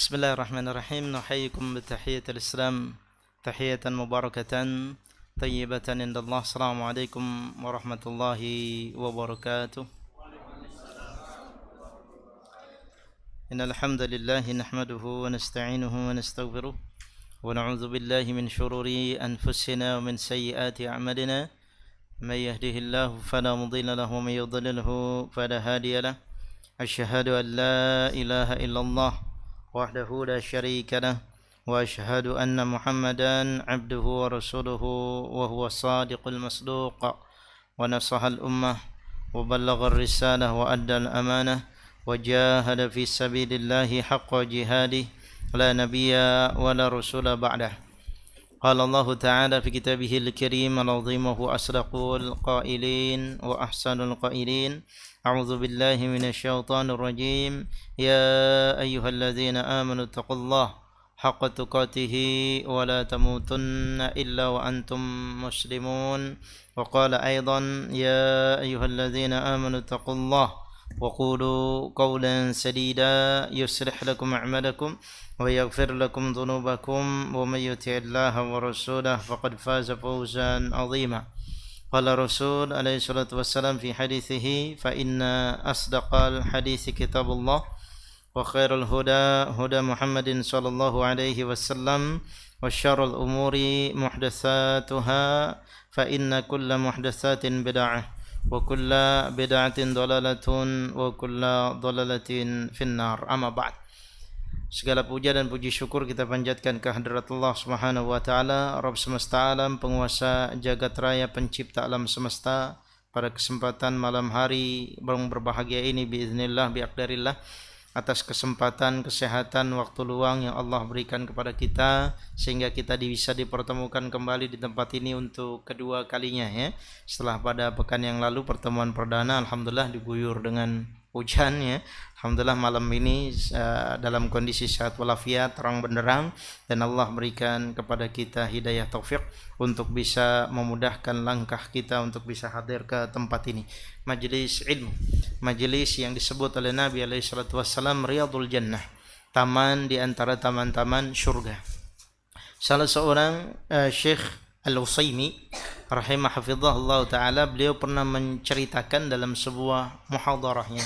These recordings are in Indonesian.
Bismillahirrahmanirrahim. Nuhayyikum bitahiyatil Islam, tahiyatan mubarakatan tayyibatan indallah. Assalamualaikum warahmatullahi wabarakatuh. Innal hamdalillah nahmaduhu wa nasta'inuhu wa nastaghfiruh wa na'udzu billahi min shururi anfusina wa min sayyiati a'malina. May yahdihillahu fala mudilla lahu wa may yudlilhu fala hadiya lahu. Asyhadu an la ilaha illallah وحده لا شريك له وأشهد أن محمدا عبده ورسوله وهو الصادق المصدوق ونصح الأمة وبلغ الرسالة وأدى الأمانة وجاهد في سبيل الله حق جهاده لا نبي ولا رسول بعده. قال الله تعالى في كتابه الكريم العظيم وهو أصدق القائلين وأحسن القائلين. أعوذ بالله من الشيطان الرجيم. يا أيها الذين آمنوا اتقوا الله حق تقاته ولا تموتن إلا وأنتم مسلمون. وقال أيضا يا أيها الذين آمنوا اتقوا الله وقولوا قولا سديدا يصلح لكم أعمالكم ويغفر لكم ذنوبكم ومن يطع الله ورسوله فقد فاز فوزا عظيما. قال الرسول عليه الصلاة والسلام في حديثه فإن أصدق الحديث كتاب الله وخير الهدى هدى محمد صلى الله عليه وسلم وشر الأمور محدثاتها فإن كل محدثات بدعة وكل بدعة ضلالة وكل ضلالة في النار. أما بعد. Segala puja dan puji syukur kita panjatkan ke hadirat Allah Subhanahu wa taala, Rabb semesta alam, penguasa jagat raya, pencipta alam semesta. Pada kesempatan malam hari yang berbahagia ini biiznillah biaqdarillah, atas kesempatan, kesehatan, waktu luang yang Allah berikan kepada kita sehingga kita bisa dipertemukan kembali di tempat ini untuk kedua kalinya ya. Setelah pada pekan yang lalu pertemuan perdana alhamdulillah diguyur dengan hujan ya. Alhamdulillah malam ini dalam kondisi sehat walafiat, terang benderang, dan Allah berikan kepada kita hidayah taufik untuk bisa memudahkan langkah kita untuk bisa hadir ke tempat ini. Majelis ilmu, majelis yang disebut oleh Nabi alaihi salatu wassalam Riyadul Jannah, taman di antara taman-taman surga. Salah seorang Syekh Al-Utsaimin rahimahullah taala, beliau pernah menceritakan dalam sebuah muhadarahnya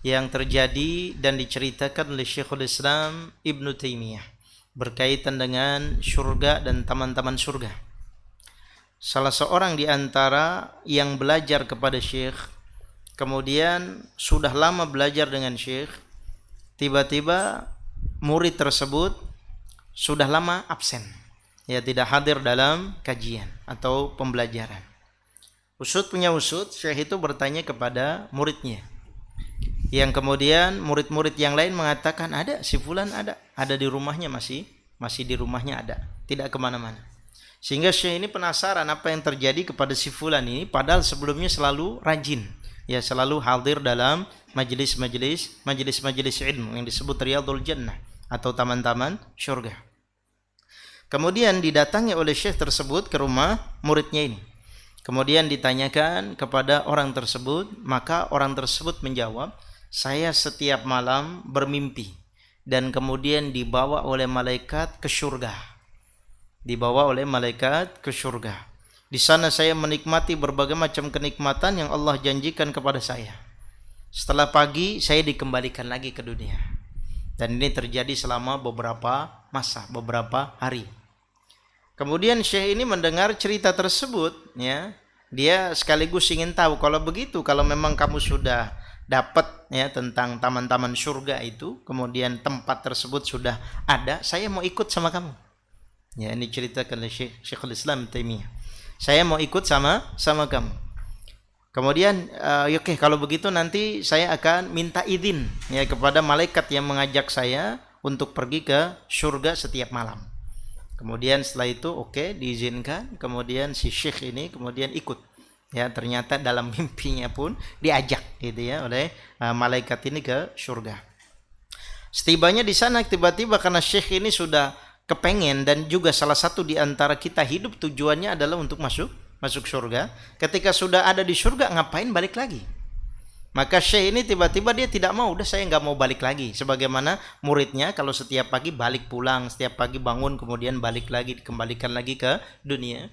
yang terjadi dan diceritakan oleh Syekhul Islam Ibnu Taimiyah berkaitan dengan surga dan taman-taman surga. Salah seorang di antara yang belajar kepada Syekh, kemudian sudah lama belajar dengan Syekh, tiba-tiba murid tersebut sudah lama absen, ya tidak hadir dalam kajian atau pembelajaran. Usut punya usut, Syekh itu bertanya kepada muridnya, yang kemudian murid-murid yang lain mengatakan ada, si fulan ada di rumahnya, masih di rumahnya ada, tidak kemana-mana. Sehingga Syekh ini penasaran apa yang terjadi kepada si fulan ini, padahal sebelumnya selalu rajin, ya selalu hadir dalam majelis-majelis ilmu yang disebut Riyadul Jannah atau taman-taman surga. Kemudian didatangi oleh Syekh tersebut ke rumah muridnya ini. Kemudian ditanyakan kepada orang tersebut, maka orang tersebut menjawab, saya setiap malam bermimpi dan kemudian dibawa oleh malaikat ke surga. Dibawa oleh malaikat ke surga. Di sana saya menikmati berbagai macam kenikmatan yang Allah janjikan kepada saya. Setelah pagi saya dikembalikan lagi ke dunia. Dan ini terjadi selama beberapa masa, beberapa hari. Kemudian Syekh ini mendengar cerita tersebut, ya. Dia sekaligus ingin tahu, kalau begitu, kalau memang kamu sudah dapat ya tentang taman-taman surga itu, kemudian tempat tersebut sudah ada, saya mau ikut sama kamu. Ya, ini ceritakan oleh Syekhul Islam Taimiyah. Saya mau ikut sama kamu. Kemudian oke, kalau begitu nanti saya akan minta izin ya kepada malaikat yang mengajak saya untuk pergi ke surga setiap malam. Kemudian setelah itu oke, diizinkan, kemudian si Syekh ini kemudian ikut. Ya, ternyata dalam mimpinya pun diajak gitu ya oleh malaikat ini ke surga. Setibanya di sana, tiba-tiba karena Syekh ini sudah kepengen, dan juga salah satu di antara kita hidup tujuannya adalah untuk masuk surga. Ketika sudah ada di surga, ngapain balik lagi? Maka Syekh ini tiba-tiba dia tidak mau, udah saya nggak mau balik lagi. Sebagaimana muridnya kalau setiap pagi balik pulang, setiap pagi bangun kemudian balik lagi, dikembalikan lagi ke dunia.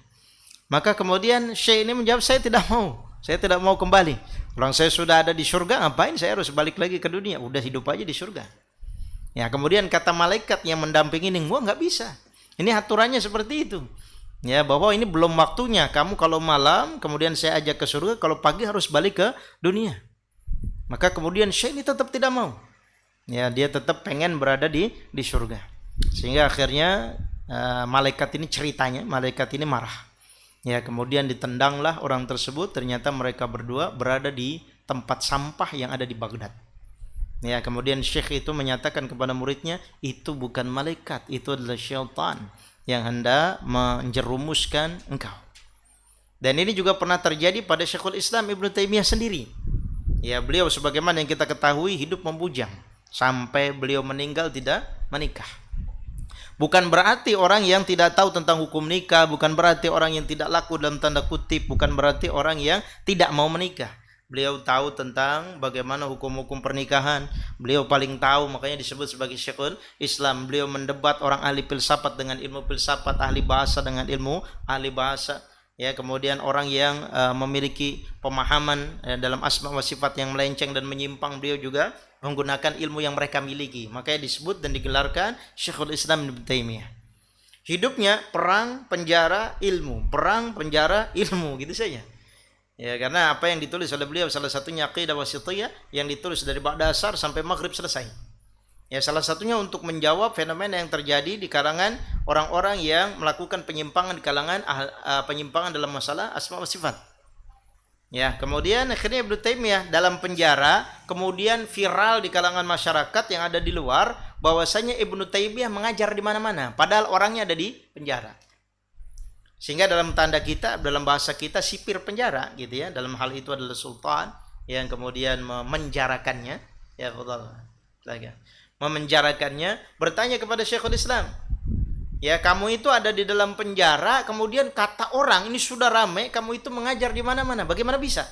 Maka kemudian Syekh ini menjawab, saya tidak mau kembali. Orang saya sudah ada di surga, ngapain saya harus balik lagi ke dunia? Udah hidup aja di surga. Ya, kemudian kata malaikat yang mendampingi ini, wah nggak bisa. Ini aturannya seperti itu. Ya, bahwa ini belum waktunya. Kamu kalau malam, kemudian saya ajak ke surga, kalau pagi harus balik ke dunia. Maka kemudian Syekh ini tetap tidak mau. Ya, dia tetap pengen berada di surga. Sehingga akhirnya malaikat ini ceritanya, malaikat ini marah. Ya, kemudian ditendanglah orang tersebut. Ternyata mereka berdua berada di tempat sampah yang ada di Baghdad. Ya, kemudian Syekh itu menyatakan kepada muridnya, itu bukan malaikat, itu adalah syaitan yang hendak menjerumuskan engkau. Dan ini juga pernah terjadi pada Syekhul Islam Ibnu Taimiyah sendiri. Ya, beliau sebagaimana yang kita ketahui hidup membujang sampai beliau meninggal tidak menikah. Bukan berarti orang yang tidak tahu tentang hukum nikah, bukan berarti orang yang tidak laku dalam tanda kutip, bukan berarti orang yang tidak mau menikah. Beliau tahu tentang bagaimana hukum-hukum pernikahan. Beliau paling tahu, makanya disebut sebagai Syekhul Islam. Beliau mendebat orang ahli filsafat dengan ilmu filsafat, ahli bahasa dengan ilmu ahli bahasa. Ya, kemudian orang yang memiliki pemahaman dalam asma wa sifat yang melenceng dan menyimpang, beliau juga menggunakan ilmu yang mereka miliki. Makanya disebut dan digelarkan Syekhul Islam Ibnu Taimiyah. Hidupnya perang, penjara, ilmu, perang, penjara, ilmu, gitu saja. Ya, karena apa yang ditulis oleh beliau salah satunya Aqidah Wasithiyah yang ditulis dari Ba'da Asar sampai Maghrib selesai. Ya, salah satunya untuk menjawab fenomena yang terjadi di kalangan orang-orang yang melakukan penyimpangan di kalangan penyimpangan dalam masalah asma wa sifat. Ya, kemudian akhirnya Ibnu Taimiyah dalam penjara, kemudian viral di kalangan masyarakat yang ada di luar bahwasanya Ibnu Taimiyah mengajar di mana-mana padahal orangnya ada di penjara. Sehingga dalam tanda kita, dalam bahasa kita sipir penjara gitu ya. Dalam hal itu adalah sultan yang kemudian memenjarakannya, ya betul. Memenjarakannya, bertanya kepada Syekhul Islam. Ya, kamu itu ada di dalam penjara, kemudian kata orang ini sudah ramai, kamu itu mengajar di mana-mana. Bagaimana bisa?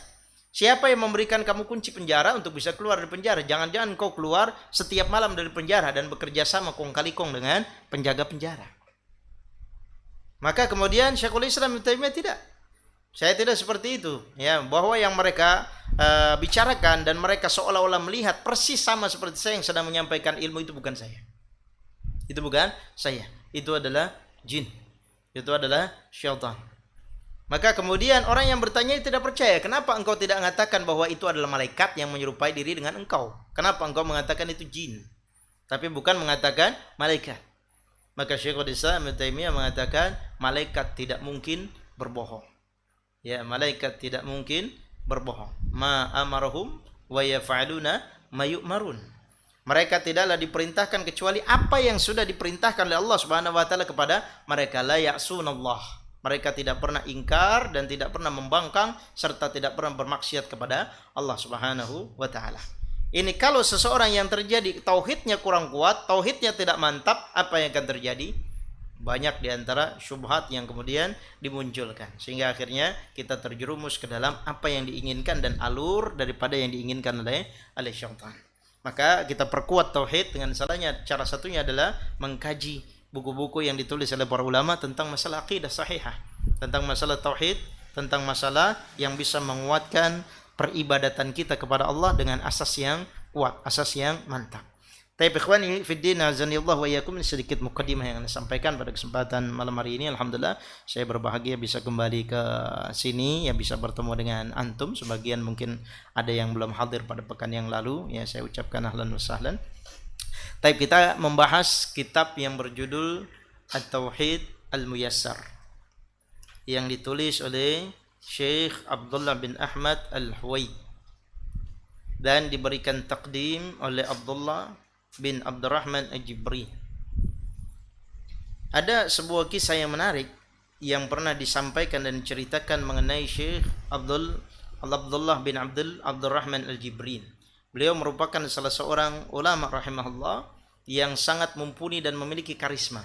Siapa yang memberikan kamu kunci penjara untuk bisa keluar dari penjara? Jangan-jangan kau keluar setiap malam dari penjara dan bekerja sama kong kali kong dengan penjaga penjara. Maka kemudian Syekhul Islam Ibnu Taimiyah tidak. Saya tidak seperti itu, ya, bahwa yang mereka bicarakan dan mereka seolah-olah melihat persis sama seperti saya yang sedang menyampaikan ilmu, itu bukan saya. Itu bukan saya. Itu adalah jin. Itu adalah syaitan. Maka kemudian orang yang bertanya tidak percaya, kenapa engkau tidak mengatakan bahwa itu adalah malaikat yang menyerupai diri dengan engkau? Kenapa engkau mengatakan itu jin? Tapi bukan mengatakan malaikat. Maka Syekhul Islam Ibnu Taimiyah mengatakan malaikat tidak mungkin berbohong. Ya, malaikat tidak mungkin berbohong. Ma amarahum wa yaf'aluna ma yu'marun. Mereka tidaklah diperintahkan kecuali apa yang sudah diperintahkan oleh Allah Subhanahu wa taala kepada mereka. La ya'sunallah. Mereka tidak pernah ingkar dan tidak pernah membangkang serta tidak pernah bermaksiat kepada Allah Subhanahu wa taala. Ini kalau seseorang yang terjadi tauhidnya kurang kuat, tauhidnya tidak mantap, apa yang akan terjadi? Banyak diantara syubhat yang kemudian dimunculkan. Sehingga akhirnya kita terjerumus ke dalam apa yang diinginkan dan alur daripada yang diinginkan oleh syaitan. Maka kita perkuat tauhid dengan salahnya. Cara satunya adalah mengkaji buku-buku yang ditulis oleh para ulama tentang masalah aqidah sahihah, tentang masalah tauhid, tentang masalah yang bisa menguatkan peribadatan kita kepada Allah dengan asas yang kuat, asas yang mantap. Tapi ikhwani fiddin azanillah wa iyyakum, sedikit mukadimah yang saya sampaikan pada kesempatan malam hari ini. Alhamdulillah saya berbahagia bisa kembali ke sini, ya, bisa bertemu dengan antum. Sebagian mungkin ada yang belum hadir pada pekan yang lalu, ya, saya ucapkan ahlan wa sahlan. Tapi kita membahas kitab yang berjudul At-Tauhid Al-Muyassar yang ditulis oleh Syekh Abdullah bin Ahmad Al-Huwaid dan diberikan takdim oleh Abdullah bin Abdurrahman Al-Jibri. Ada sebuah kisah yang menarik yang pernah disampaikan dan diceritakan mengenai Syekh Abdullah bin Abdurrahman Al-Jibri. Beliau merupakan salah seorang ulama rahimahullah yang sangat mumpuni dan memiliki karisma.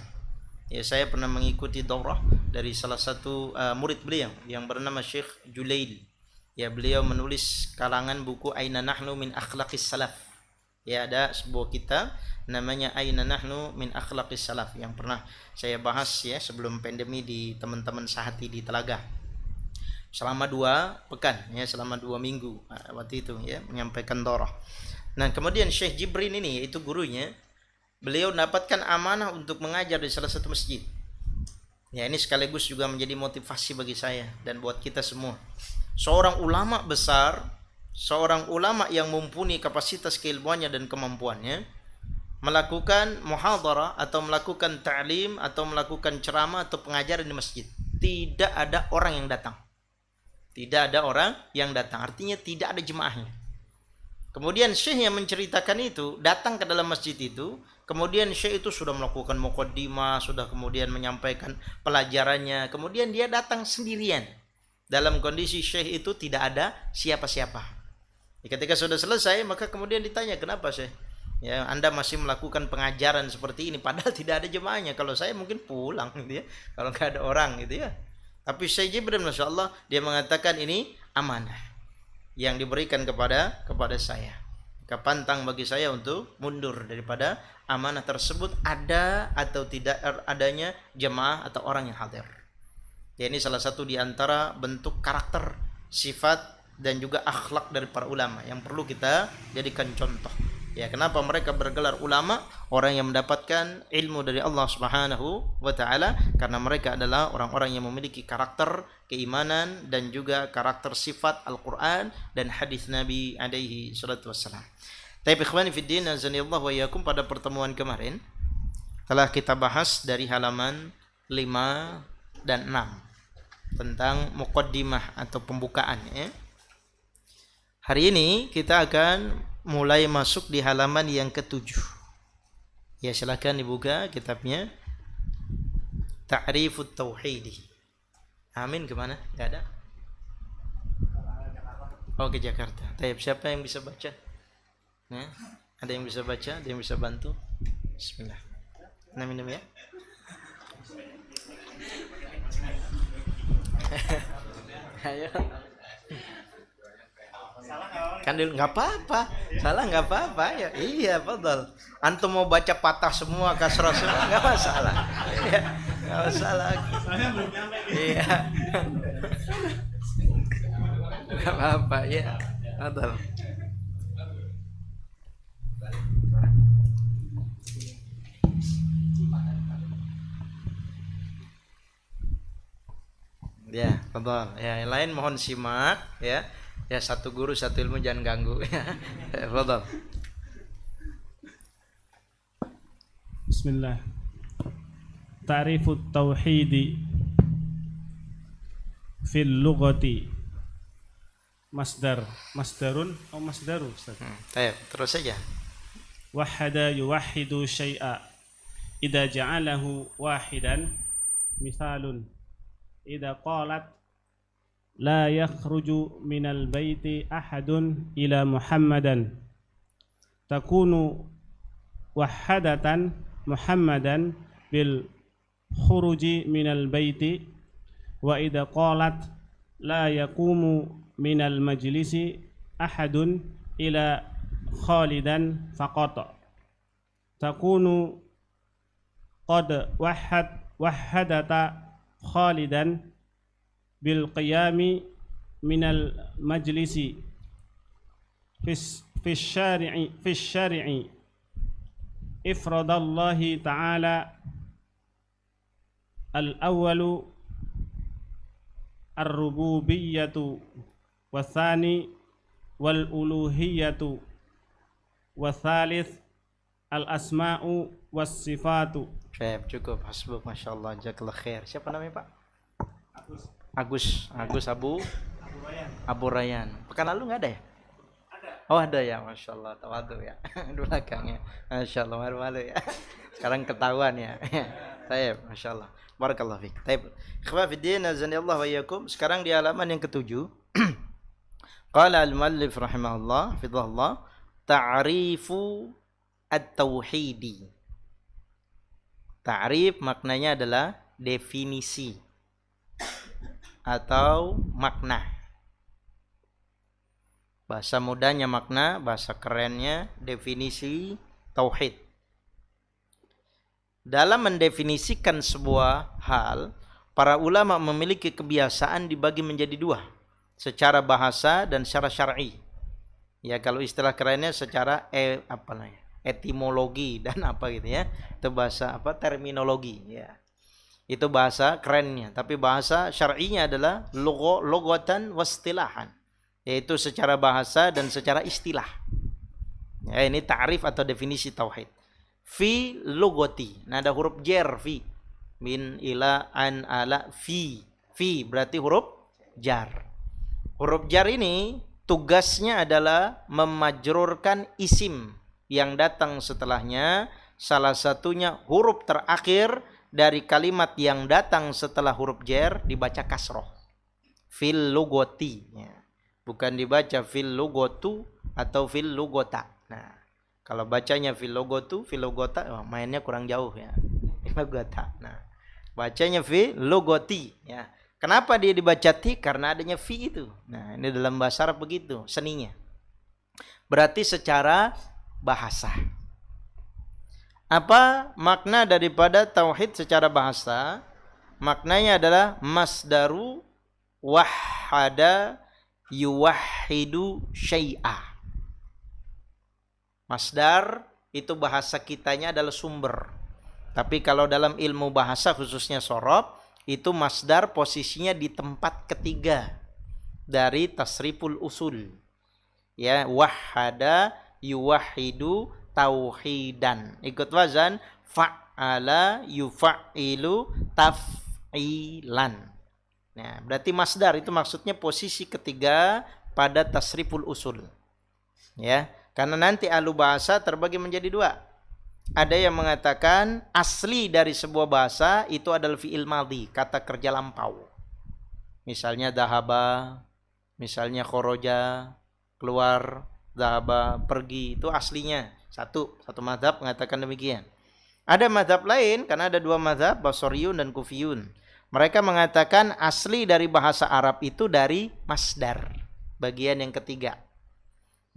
Ya, saya pernah mengikuti daurah dari salah satu murid beliau yang bernama Syekh Julail. Ya, beliau menulis kalangan buku Aina Nahnu min Akhlaqis Salaf. Ya, ada sebuah kitab namanya Aina Nahnu min Akhlaqis Salaf yang pernah saya bahas ya sebelum pandemi di teman-teman Sahati di Telaga. Selama 2 pekan ya, selama 2 minggu waktu itu ya, menyampaikan daurah. Nah, kemudian Syekh Jibrin ini yaitu gurunya, beliau mendapatkan amanah untuk mengajar di salah satu masjid. Ya, ini sekaligus juga menjadi motivasi bagi saya dan buat kita semua. Seorang ulama besar, seorang ulama yang mumpuni kapasitas keilmuannya dan kemampuannya, melakukan muhadharah atau melakukan ta'lim atau melakukan ceramah atau pengajaran di masjid. Tidak ada orang yang datang. Tidak ada orang yang datang. Artinya tidak ada jemaahnya. Kemudian Syekh yang menceritakan itu datang ke dalam masjid itu. Kemudian Syekh itu sudah melakukan muqaddimah, sudah kemudian menyampaikan pelajarannya. Kemudian dia datang sendirian. Dalam kondisi Syekh itu tidak ada siapa-siapa. Ketika sudah selesai, maka kemudian ditanya, kenapa Syekh? Ya, Anda masih melakukan pengajaran seperti ini, padahal tidak ada jemaahnya. Kalau saya mungkin pulang gitu ya, kalau nggak ada orang gitu ya. Tapi Syekh Jibrin, Masya Allah, dia mengatakan ini amanah yang diberikan kepada saya. Pantang bagi saya untuk mundur daripada amanah tersebut, ada atau tidak adanya jemaah atau orang yang hadir. Ya, ini salah satu di antara bentuk karakter, sifat dan juga akhlak dari para ulama yang perlu kita jadikan contoh. Ya, kenapa mereka bergelar ulama? Orang yang mendapatkan ilmu dari Allah Subhanahu wa taala, karena mereka adalah orang-orang yang memiliki karakter keimanan dan juga karakter sifat Al-Qur'an dan hadis Nabi alaihi salatu wassalam. Tapi ikhwani fid din, azanillahu wa iyyakum, pada pertemuan kemarin telah kita bahas dari halaman 5 dan 6 tentang muqaddimah atau pembukaan ya. Hari ini kita akan mulai masuk di halaman yang ke-7. Ya, silakan dibuka kitabnya. Ta'rifut Tauhidi. Amin kemana? Gak ada? Oh, ke Jakarta. Taib, siapa yang bisa baca? Nah, ada yang bisa baca? Ada yang bisa bantu? Bismillah. Minum ya. Ayo. Kan nggak apa-apa, salah nggak apa-apa ya. Iya, betul. Antum mau baca patah semua, kasrah semua, nggak masalah. Ya, nggak masalah. Saya belum nyampe. Iya. Nggak apa-apa ya, betul. Ya, betul. Ya, yang lain mohon simak ya. Ya, satu guru satu ilmu, jangan ganggu ya. Betul. Bismillah. Ta'rifut tauhidi fil lughati masdarun atau masdaru Ustaz. Terus saja. Wahada yuwahhidu syai'a idza ja'alahu wahidan. Misalun idza qalat la yakhruju minal baiti ahadun ila Muhammadan takunu wahadatan Muhammadan bil khuruji minal baiti, wa idza qalat la yaqumu minal majlisi ahadun ila Khalidan faqat takunu qad wahadata Khalidan bil qiyami minal majlisi fi syari'i ifradallahi ta'ala al-awwalu ar-rububiyyatu wathani wal-uluhiyyatu wathalith al-asma'u was-sifatu. Cukup, hasbuk, masyaallah, jazakallah khair. Siapa namanya, Pak? Agus Abu Rayyan. Pekan lalu nggak ada ya? Ada. Oh, ada ya, masya Allah, tawadu ya. Di belakangnya, masya Allah, malu-malu ya. Sekarang ketahuan ya. Taib, masya Allah. Barakallahu fiik. Taib. Ikhwah fiddin, azanillahu wa iyyakum. Sekarang di halaman yang ke-7. Qala al-muallif rahimahullah, fidhahullah, ta'rifu at-tauhidi. Ta'rif maknanya adalah definisi atau makna. Bahasa mudahnya makna, bahasa kerennya definisi tauhid. Dalam mendefinisikan sebuah hal, para ulama memiliki kebiasaan dibagi menjadi dua, secara bahasa dan secara syar'i. Ya, kalau istilah kerennya secara etimologi dan apa gitu ya. Itu bahasa terminologi ya. Itu bahasa kerennya, tapi bahasa syar'inya adalah lugatan wastilahan, yaitu secara bahasa dan secara istilah. Ya, ini ta'rif atau definisi tauhid. Fi lugati. Nah, ada huruf jar fi. Min ila an ala fi. Fi berarti huruf jar. Huruf jar ini tugasnya adalah memajrurkan isim yang datang setelahnya, salah satunya huruf terakhir dari kalimat yang datang setelah huruf jar dibaca kasroh. Fil lugati. Ya. Bukan dibaca fil lugotu atau fil lugota. Nah, kalau bacanya fil logota, mainnya kurang jauh ya. Logota. Nah, bacanya fil logoti ya. Kenapa dia dibaca ti? Karena adanya fi itu. Nah, ini dalam bahasa Arab begitu seninya. Berarti secara bahasa. Apa makna daripada tauhid secara bahasa? Maknanya adalah masdaru wahhada yuwahhidu syai'a. Masdar itu bahasa kitanya adalah sumber. Tapi kalau dalam ilmu bahasa khususnya shorof, itu masdar posisinya di tempat ketiga dari tasriful usul. Ya, wahhada yuwahhidu tauhidan. Ikut wazan fa'ala yufa'ilu taf'ilan. Nah, berarti masdar itu maksudnya posisi ketiga pada tasriful usul. Ya. Karena nanti ahlu bahasa terbagi menjadi dua. Ada yang mengatakan asli dari sebuah bahasa itu adalah fi'il madhi, kata kerja lampau. Misalnya dahaba, misalnya khoroja, keluar, dahaba, pergi, itu aslinya. Satu mazhab mengatakan demikian. Ada mazhab lain, karena ada dua mazhab, Basriyun dan Kufiyun. Mereka mengatakan asli dari bahasa Arab itu dari masdar, bagian yang ketiga.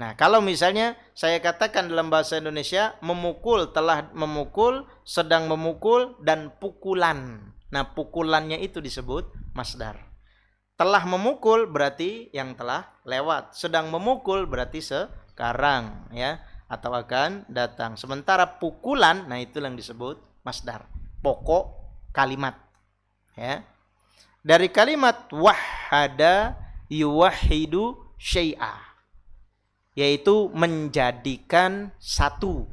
Nah, kalau misalnya saya katakan dalam bahasa Indonesia memukul, telah memukul, sedang memukul, dan pukulan. Nah, pukulannya itu disebut masdar. Telah memukul berarti yang telah lewat. Sedang memukul berarti sekarang ya, atau akan datang. Sementara pukulan, nah itu yang disebut masdar. Pokok kalimat. Ya. Dari kalimat wahhada yuwahhidu syai'a, yaitu menjadikan satu.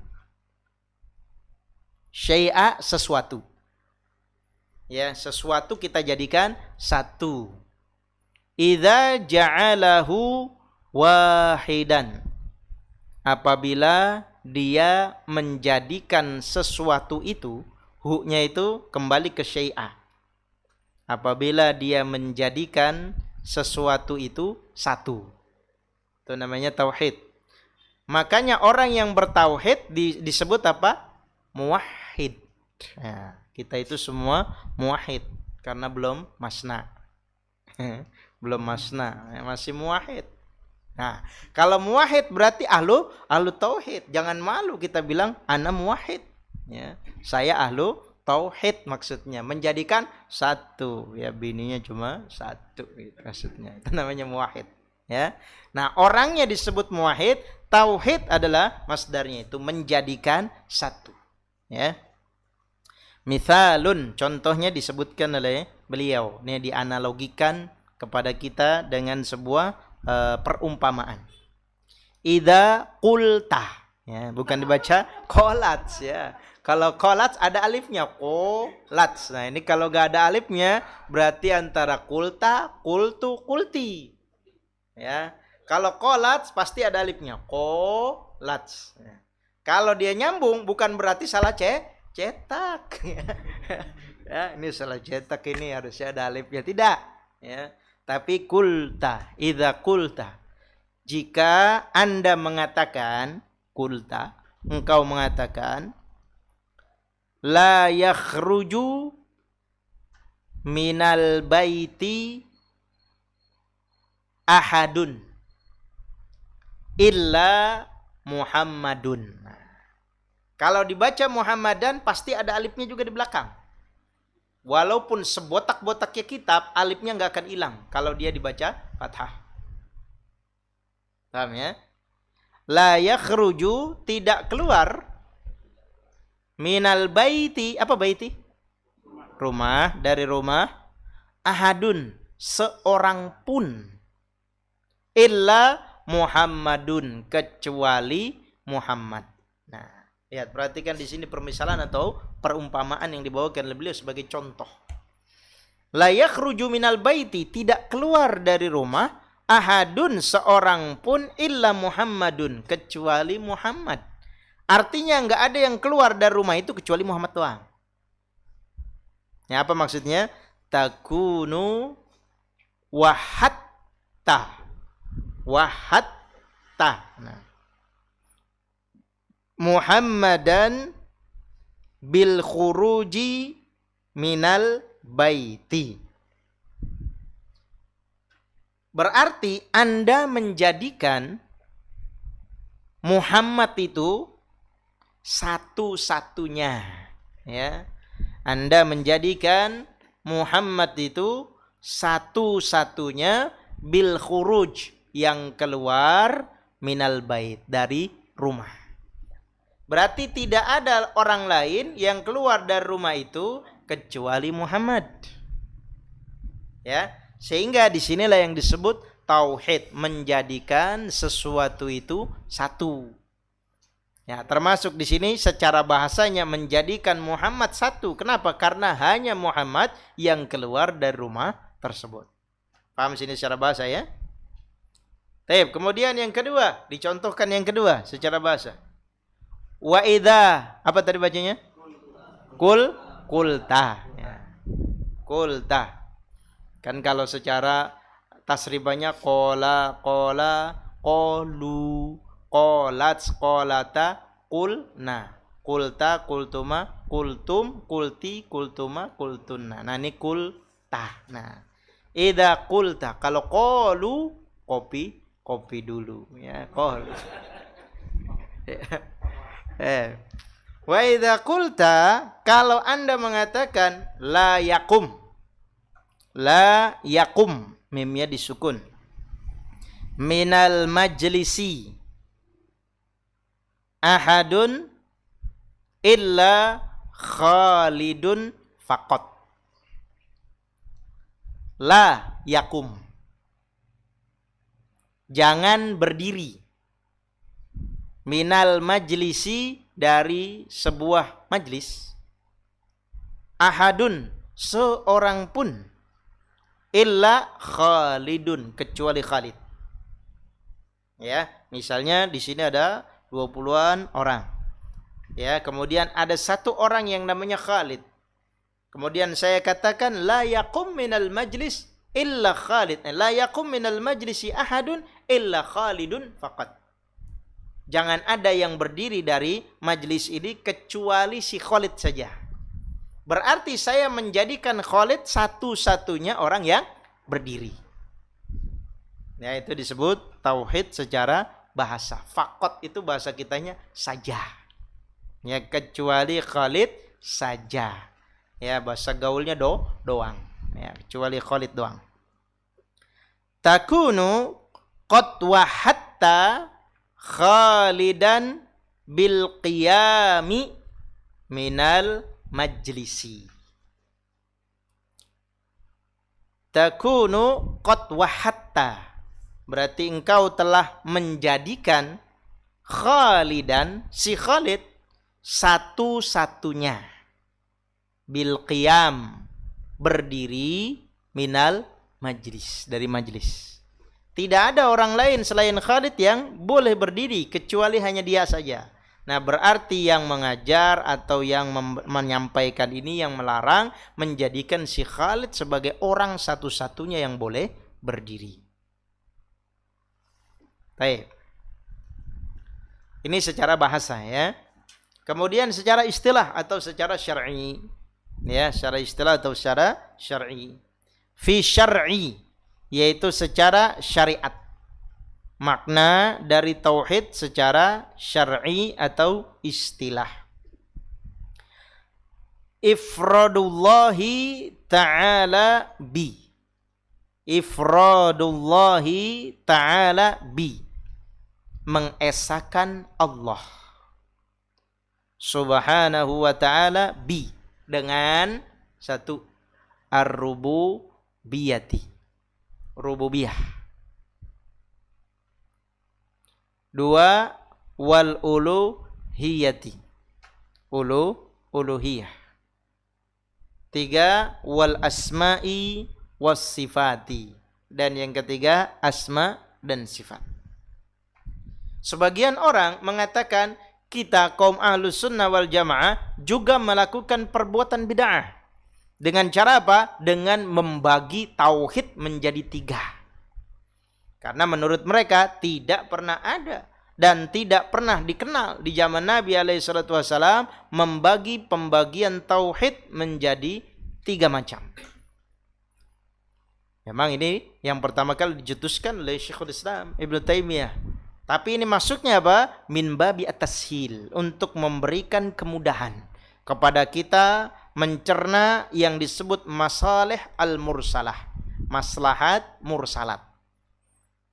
Syai'a sesuatu. Ya, sesuatu kita jadikan satu. Idza ja'alahu wahidan. Apabila dia menjadikan sesuatu itu, hu-nya itu kembali ke syai'a. Apabila dia menjadikan sesuatu itu satu. Itu namanya tauhid. Makanya orang yang bertauhid disebut apa? Muwahhid. Nah, kita itu semua muwahhid karena belum masna. Belum masna, masih muwahhid. Nah, kalau muwahhid berarti ahlu tauhid. Jangan malu kita bilang ana muwahhid. Ya, saya ahlu tauhid maksudnya menjadikan satu. Ya, bininya cuma satu gitu maksudnya. Itu namanya muwahhid. Ya. Nah, orangnya disebut muwahhid, tauhid adalah masdarnya itu menjadikan satu. Ya. Mithalun, contohnya disebutkan oleh beliau. Ini dianalogikan kepada kita dengan sebuah perumpamaan. Idza qulta, ya, bukan dibaca qolats ya. Kalau qolats ada alifnya, qolats. Nah, ini kalau enggak ada alifnya berarti antara qulta, qultu, qulti. Ya, kalau qolats pasti ada alifnya, qolats. Ya. Kalau dia nyambung bukan berarti salah cetak. Ya, ini salah cetak, ini harusnya ada alifnya, tidak. Ya, tapi kulta, idza kulta. Jika Anda mengatakan kulta, engkau mengatakan la yakhruju minal baiti ahadun. illa Muhammadun. Nah, kalau dibaca Muhammadan pasti ada alifnya juga di belakang. Walaupun sebotak-botaknya kitab, alifnya nggak akan hilang kalau dia dibaca fathah. Paham ya? La yakhruju, tidak keluar, minal baiti, apa baiti? Rumah, dari rumah, ahadun, seorang pun, illa Muhammadun, kecuali Muhammad. Nah, lihat, perhatikan di sini permisalan atau perumpamaan yang dibawakan oleh beliau sebagai contoh. La yakhruju minal baiti, tidak keluar dari rumah, ahadun, seorang pun, illa Muhammadun, kecuali Muhammad. Artinya nggak ada yang keluar dari rumah itu kecuali Muhammad doang. Ya, apa maksudnya? Takunu wahatta. Wahatta. Nah. Muhammadan bil khuruji minal baiti. Berarti Anda menjadikan Muhammad itu satu-satunya, ya. Anda menjadikan Muhammad itu satu-satunya bil khuruj, yang keluar minal bait, dari rumah. Berarti tidak ada orang lain yang keluar dari rumah itu kecuali Muhammad. Ya, sehingga disinilah yang disebut tauhid, menjadikan sesuatu itu satu. Ya, termasuk di sini secara bahasanya menjadikan Muhammad satu. Kenapa? Karena hanya Muhammad yang keluar dari rumah tersebut. Paham sini secara bahasa ya? Baik, kemudian yang kedua, dicontohkan yang kedua secara bahasa. Wa idza, apa tadi bacanya? Kulta. Ya. Kulta. Kan kalau secara tasribannya qala, qalu, qalat, qalata, qulna. Qulta, qultuma, qultum, qulti, qultuma, qultunna. Nah, ini kulta. Nah, idza qulta, kalau qalu, kopi dulu ya, qol. Wa idza qulta, kalau Anda mengatakan la yakum, mimnya disukun, minal majlisi ahadun illa Khalidun faqat. La yakum, jangan berdiri, minal majlisi, dari sebuah majlis, ahadun, seorang pun, illa Khalidun, kecuali Khalid. Ya, misalnya di sini ada 20-an orang. Ya, kemudian ada satu orang yang namanya Khalid. Kemudian saya katakan la yaqum minal majlis illa Khalid. La yaqum minal majlisi ahadun illa Khalidun faqat. Jangan ada yang berdiri dari majlis ini kecuali si Khalid saja. Berarti saya menjadikan Khalid satu-satunya orang yang berdiri. Ya, itu disebut tauhid secara bahasa. Faqat itu bahasa kitanya saja. Ya, kecuali Khalid saja. Ya, bahasa gaulnya doang. Ya, kecuali Khalid doang. Takunu qad wahatta Khalidan bil qiyami minal majlisi. Takunu qad wahatta, berarti engkau telah menjadikan Khalidan, si Khalid, satu-satunya, bil qiyam, berdiri, minal majlis, dari majlis. Tidak ada orang lain selain Khalid yang boleh berdiri kecuali hanya dia saja. Nah, berarti yang mengajar atau yang menyampaikan ini, yang melarang, menjadikan si Khalid sebagai orang satu-satunya yang boleh berdiri. Baik. Ini secara bahasa ya. Kemudian secara istilah atau secara syar'i. Ya, secara istilah atau secara syar'i. Fi syar'i, yaitu secara syariat. makna dari tauhid secara syar'i atau istilah. Ifradullahi ta'ala bi. Ifradullahi ta'ala bi. Mengesakan Allah subhanahu wa ta'ala bi. Dengan satu, ar-rububiyati. Rububiyah. Dua, wal uluhiyati. Uluhiyah. Tiga, wal asma'i was sifati. Dan yang ketiga, asma dan sifat. Sebagian orang mengatakan kita kaum ahlus sunnah wal jamaah juga melakukan perbuatan bid'ah. Dengan cara apa? Dengan membagi tauhid menjadi tiga. Karena menurut mereka tidak pernah ada dan tidak pernah dikenal di zaman Nabi SAW membagi pembagian tauhid menjadi tiga macam. Memang ini yang pertama kali dicetuskan oleh Syekhul Islam Ibnu Taimiyah. Tapi ini maksudnya apa? Min babi at-tashil, untuk memberikan kemudahan kepada kita mencerna yang disebut masalih al-mursalah, maslahat mursalat.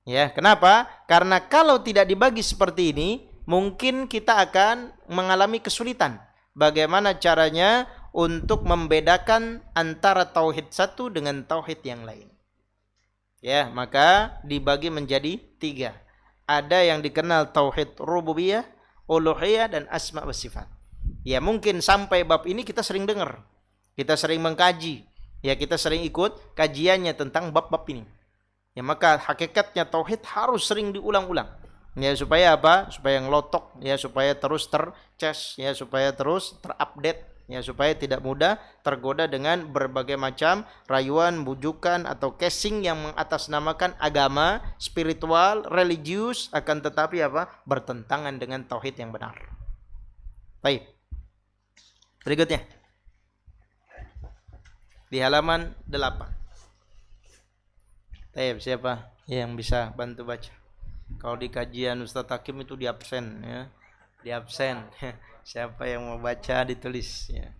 Ya, kenapa? Karena kalau tidak dibagi seperti ini, mungkin kita akan mengalami kesulitan. Bagaimana caranya untuk membedakan antara tauhid satu dengan tauhid yang lain. Ya, maka dibagi menjadi tiga. Ada yang dikenal tauhid rububiyah, uluhiyah, dan asma wa sifat. Ya, mungkin sampai bab ini kita sering dengar. Kita sering mengkaji. Ya, kita sering ikut kajiannya tentang bab-bab ini. Ya, maka hakikatnya tauhid harus sering diulang-ulang. Ya, supaya apa? Supaya ngelotok, ya, supaya terus tercas, ya, supaya terus terupdate. Ya, supaya tidak mudah tergoda dengan berbagai macam rayuan, bujukan atau casing yang mengatasnamakan agama, spiritual, religius, akan tetapi apa? Bertentangan dengan tauhid yang benar. Baik. Berikutnya. Di halaman 8. Baik, siapa yang bisa bantu baca? Kalau di kajian Ustaz Hakim itu di absen, ya. Di absen. Siapa yang mau baca ditulis, ya.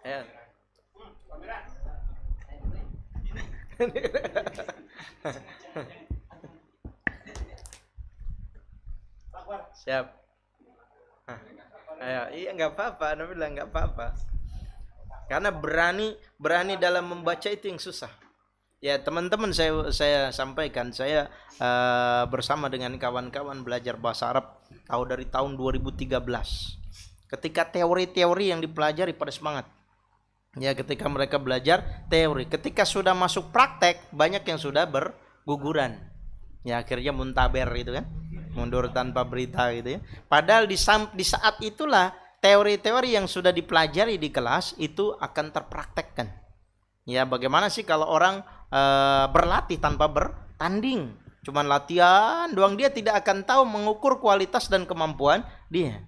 Ayo. Siap. Ayo, iya nggak apa-apa, Nabi bilang nggak apa-apa. Karena berani dalam membaca itu yang susah. Ya, teman-teman, saya sampaikan, saya bersama dengan kawan-kawan belajar bahasa Arab dari tahun 2013. Ketika teori-teori yang dipelajari pada semangat. Ya, ketika mereka belajar teori, ketika sudah masuk praktek, banyak yang sudah berguguran. Ya, akhirnya muntaber gitu kan. Mundur tanpa berita gitu ya. Padahal di saat itulah teori-teori yang sudah dipelajari di kelas itu akan terpraktekkan. Ya, bagaimana sih kalau orang berlatih tanpa bertanding, cuman latihan doang, dia tidak akan tahu mengukur kualitas dan kemampuan dia.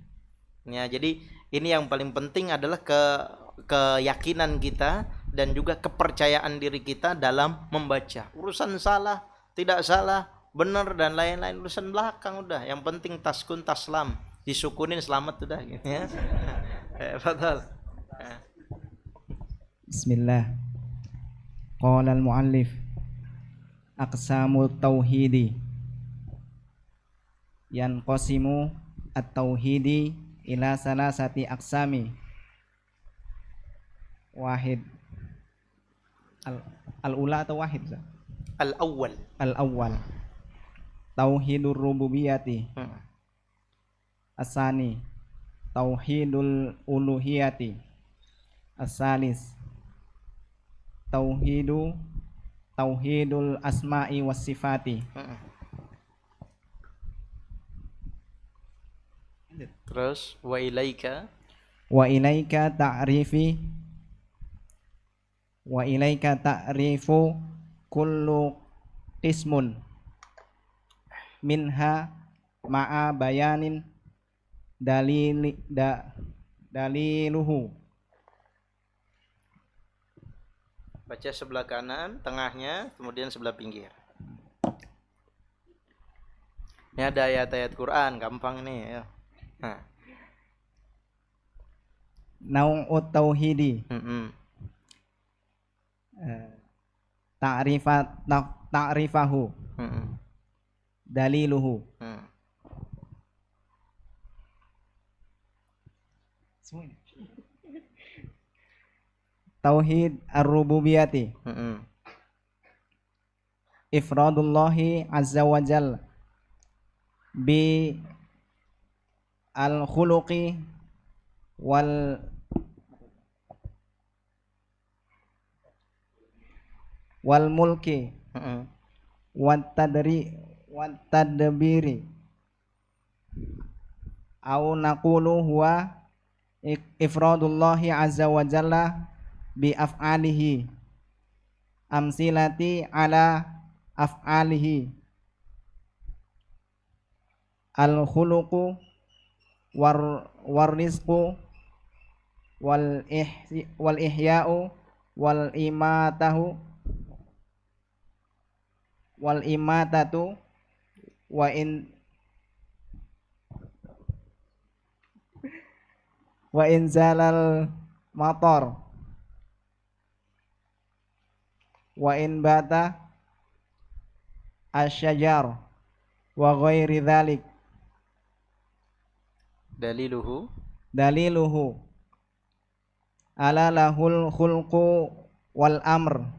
Ya, jadi ini yang paling penting adalah keyakinan kita dan juga kepercayaan diri kita dalam membaca. Urusan salah, tidak salah, benar dan lain-lain urusan belakang udah. Yang penting taskun taslam, disukunin selamat udah gitu ya. Betul. Bismillah. Qala al-muallif aqsamut tauhidi yanqasimu at-tauhidi ila salasati aqsami. Wahid al-ula atau wahid? Al-awwal tauhidur rububiyati. As-sani tauhidul uluhiyati. As-salis tauhidul asma'i was sifati. Terus wa ilaika ta'rifu kullu qismun minha ma'a bayanin daliluhu Baca sebelah kanan, tengahnya, kemudian sebelah pinggir. Ini ada ayat-ayat Quran, gampang nih ya. Nah. Nau'ut tauhidi. Ta'rifahu. Daliluhu. Tauhid ar-rububiyati. Ifradullahi azza wa jalla bi al-khuluqi wal mulki wat tadbiri au naqulu huwa ifradullahi azza wa jalla bi af'alihi amsilati ala af'alihi al khuluqu war rizqu wal ihya'u wal imatatu wa inzalal matar wa in bata asyajar wa ghairi dhalik. Daliluhu ala lahul khulqu wal amr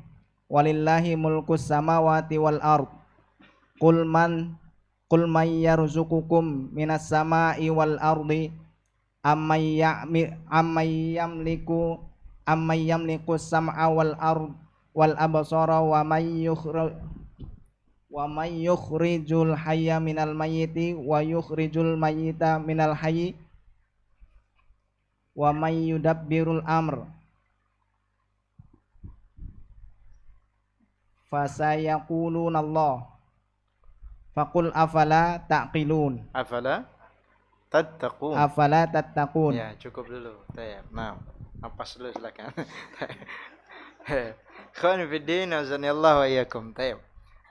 walillahi mulkus samawati wal ard qul man yarzuqukum minas samai wal ardi amman yamliku sam'a wal ard wal absara wa may yukhrijul hayya minal mayyiti wa yukhrijul mayyita minal hayyi wa may yudabbirul amr fasayaquluna Allah faqul afala taqilun Afala tattaqun. Ya, cukup dulu. Nah, napas dulu silakan. Khawani fiddin azanillahu wa iyyakum. Tayyib.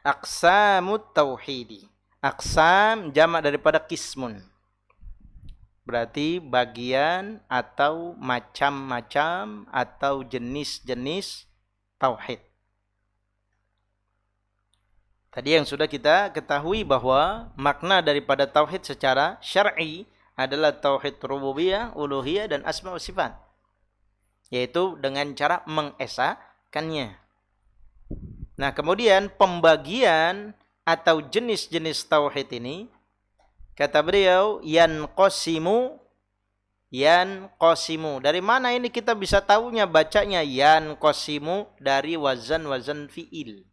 Aqsamut tauhidi. Aqsam jamak daripada qismun. Berarti bagian atau macam-macam atau jenis-jenis tauhid. Tadi yang sudah kita ketahui bahwa makna daripada tauhid secara syar'i adalah tauhid rububiyah, uluhiyah dan asma wa sifat. Yaitu dengan cara mengesakannya. Nah, kemudian pembagian atau jenis-jenis tauhid ini kata beliau yanqasimu. Dari mana ini kita bisa tahunya bacanya yanqasimu? Dari wazan fi'il.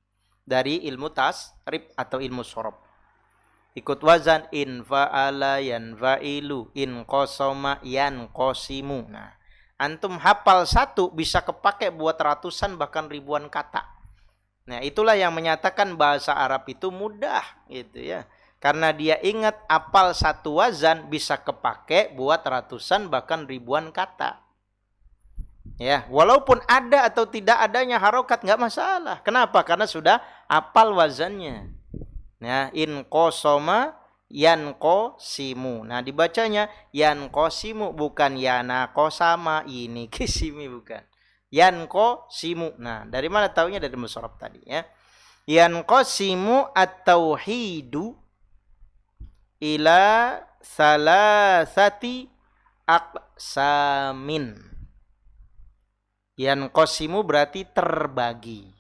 Dari ilmu tasrif atau ilmu sorob. Ikut wazan in fa'ala yanfa'ilu, in qasama yanqasimu. Nah, antum hafal satu bisa kepake buat ratusan bahkan ribuan kata. Nah, itulah yang menyatakan bahasa Arab itu mudah gitu ya. Karena dia ingat hafal satu wazan bisa kepake buat ratusan bahkan ribuan kata. Ya, walaupun ada atau tidak adanya harokat nggak masalah. Kenapa? Karena sudah hafal wazannya. Ya, in qasama yanqasimu. Nah, dibacanya yanqasimu bukan yanaqasama, ini kisimi bukan. Yanqasimu. Nah, dari mana taunya? Dari musharraf tadi ya. Yanqasimu at-tauhidu ila salasati aqsamin. Yanqasimu berarti terbagi.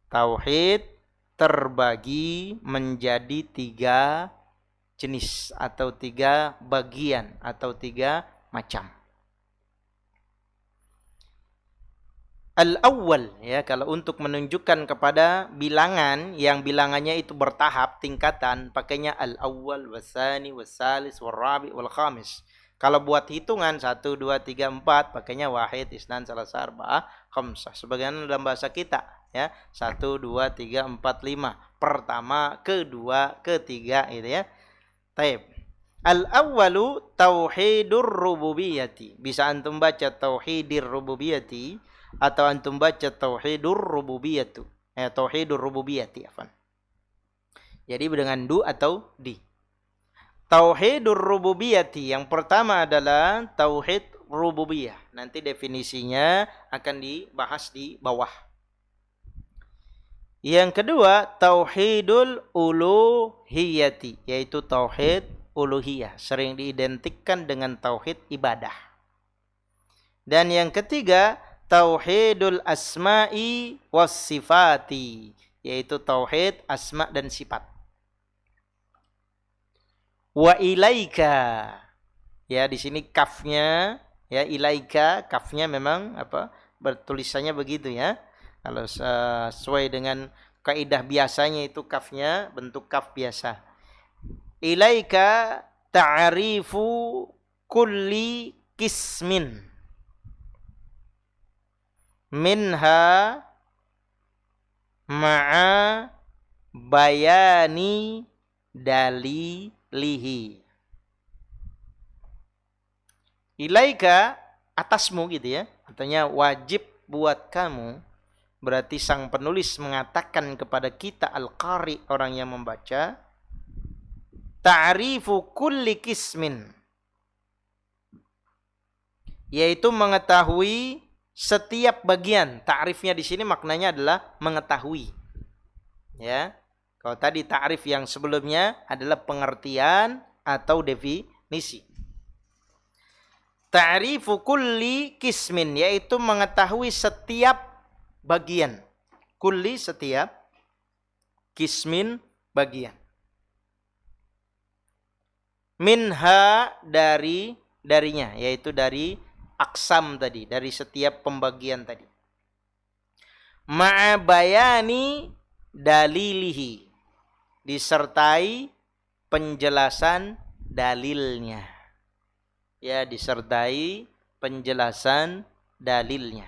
Tauhid terbagi menjadi 3 jenis atau 3 bagian atau 3 macam. Al-awwal ya, kalau untuk menunjukkan kepada bilangan yang bilangannya itu bertahap tingkatan pakainya al-awwal wasani wasalis warabi wal khamis. Kalau buat hitungan 1 2 3 4 pakainya wahid isnan salasa arba'ah khamsah. Sebagaimana dalam bahasa kita ya, 1 2 3 4 5. Pertama, kedua, ketiga gitu ya. Taib. Al-awwalu tauhidur rububiyyati. Bisa antum baca tauhidir rububiyyati atau antum baca tauhidur rububiyatu. Tauhidur rububiyati, afwan. Jadi dengan du atau di. Tauhidur rububiyati yang pertama adalah tauhid rububiyah. Nanti definisinya akan dibahas di bawah. Yang kedua, tauhidul uluhiyati, yaitu tauhid uluhiyah, sering diidentikan dengan tauhid ibadah. Dan yang ketiga, tauhidul asma'i was sifati, yaitu tauhid asma dan sifat. Wa ilaika, ya di sini kafnya, ya ilaika, kafnya memang bertulisannya begitu ya. Kalau sesuai dengan kaidah biasanya itu kafnya bentuk kaf biasa. Ilaika ta'rifu kulli kismin minha ma'a bayani dalilihi. Ilaika, atasmu gitu ya. Artinya wajib buat kamu. Berarti sang penulis mengatakan kepada kita al-qari, orang yang membaca, ta'rifu kulli kismin, yaitu mengetahui setiap bagian. Ta'rifnya di sini maknanya adalah mengetahui. Ya. Kalau tadi ta'rif yang sebelumnya adalah pengertian atau definisi. Ta'rifu kulli kismin, yaitu mengetahui setiap bagian. Kulli setiap, kismin bagian. Minha darinya, yaitu dari aksam tadi, dari setiap pembagian tadi. Ma'a bayani dalilihi, disertai penjelasan dalilnya. Ya, disertai penjelasan dalilnya.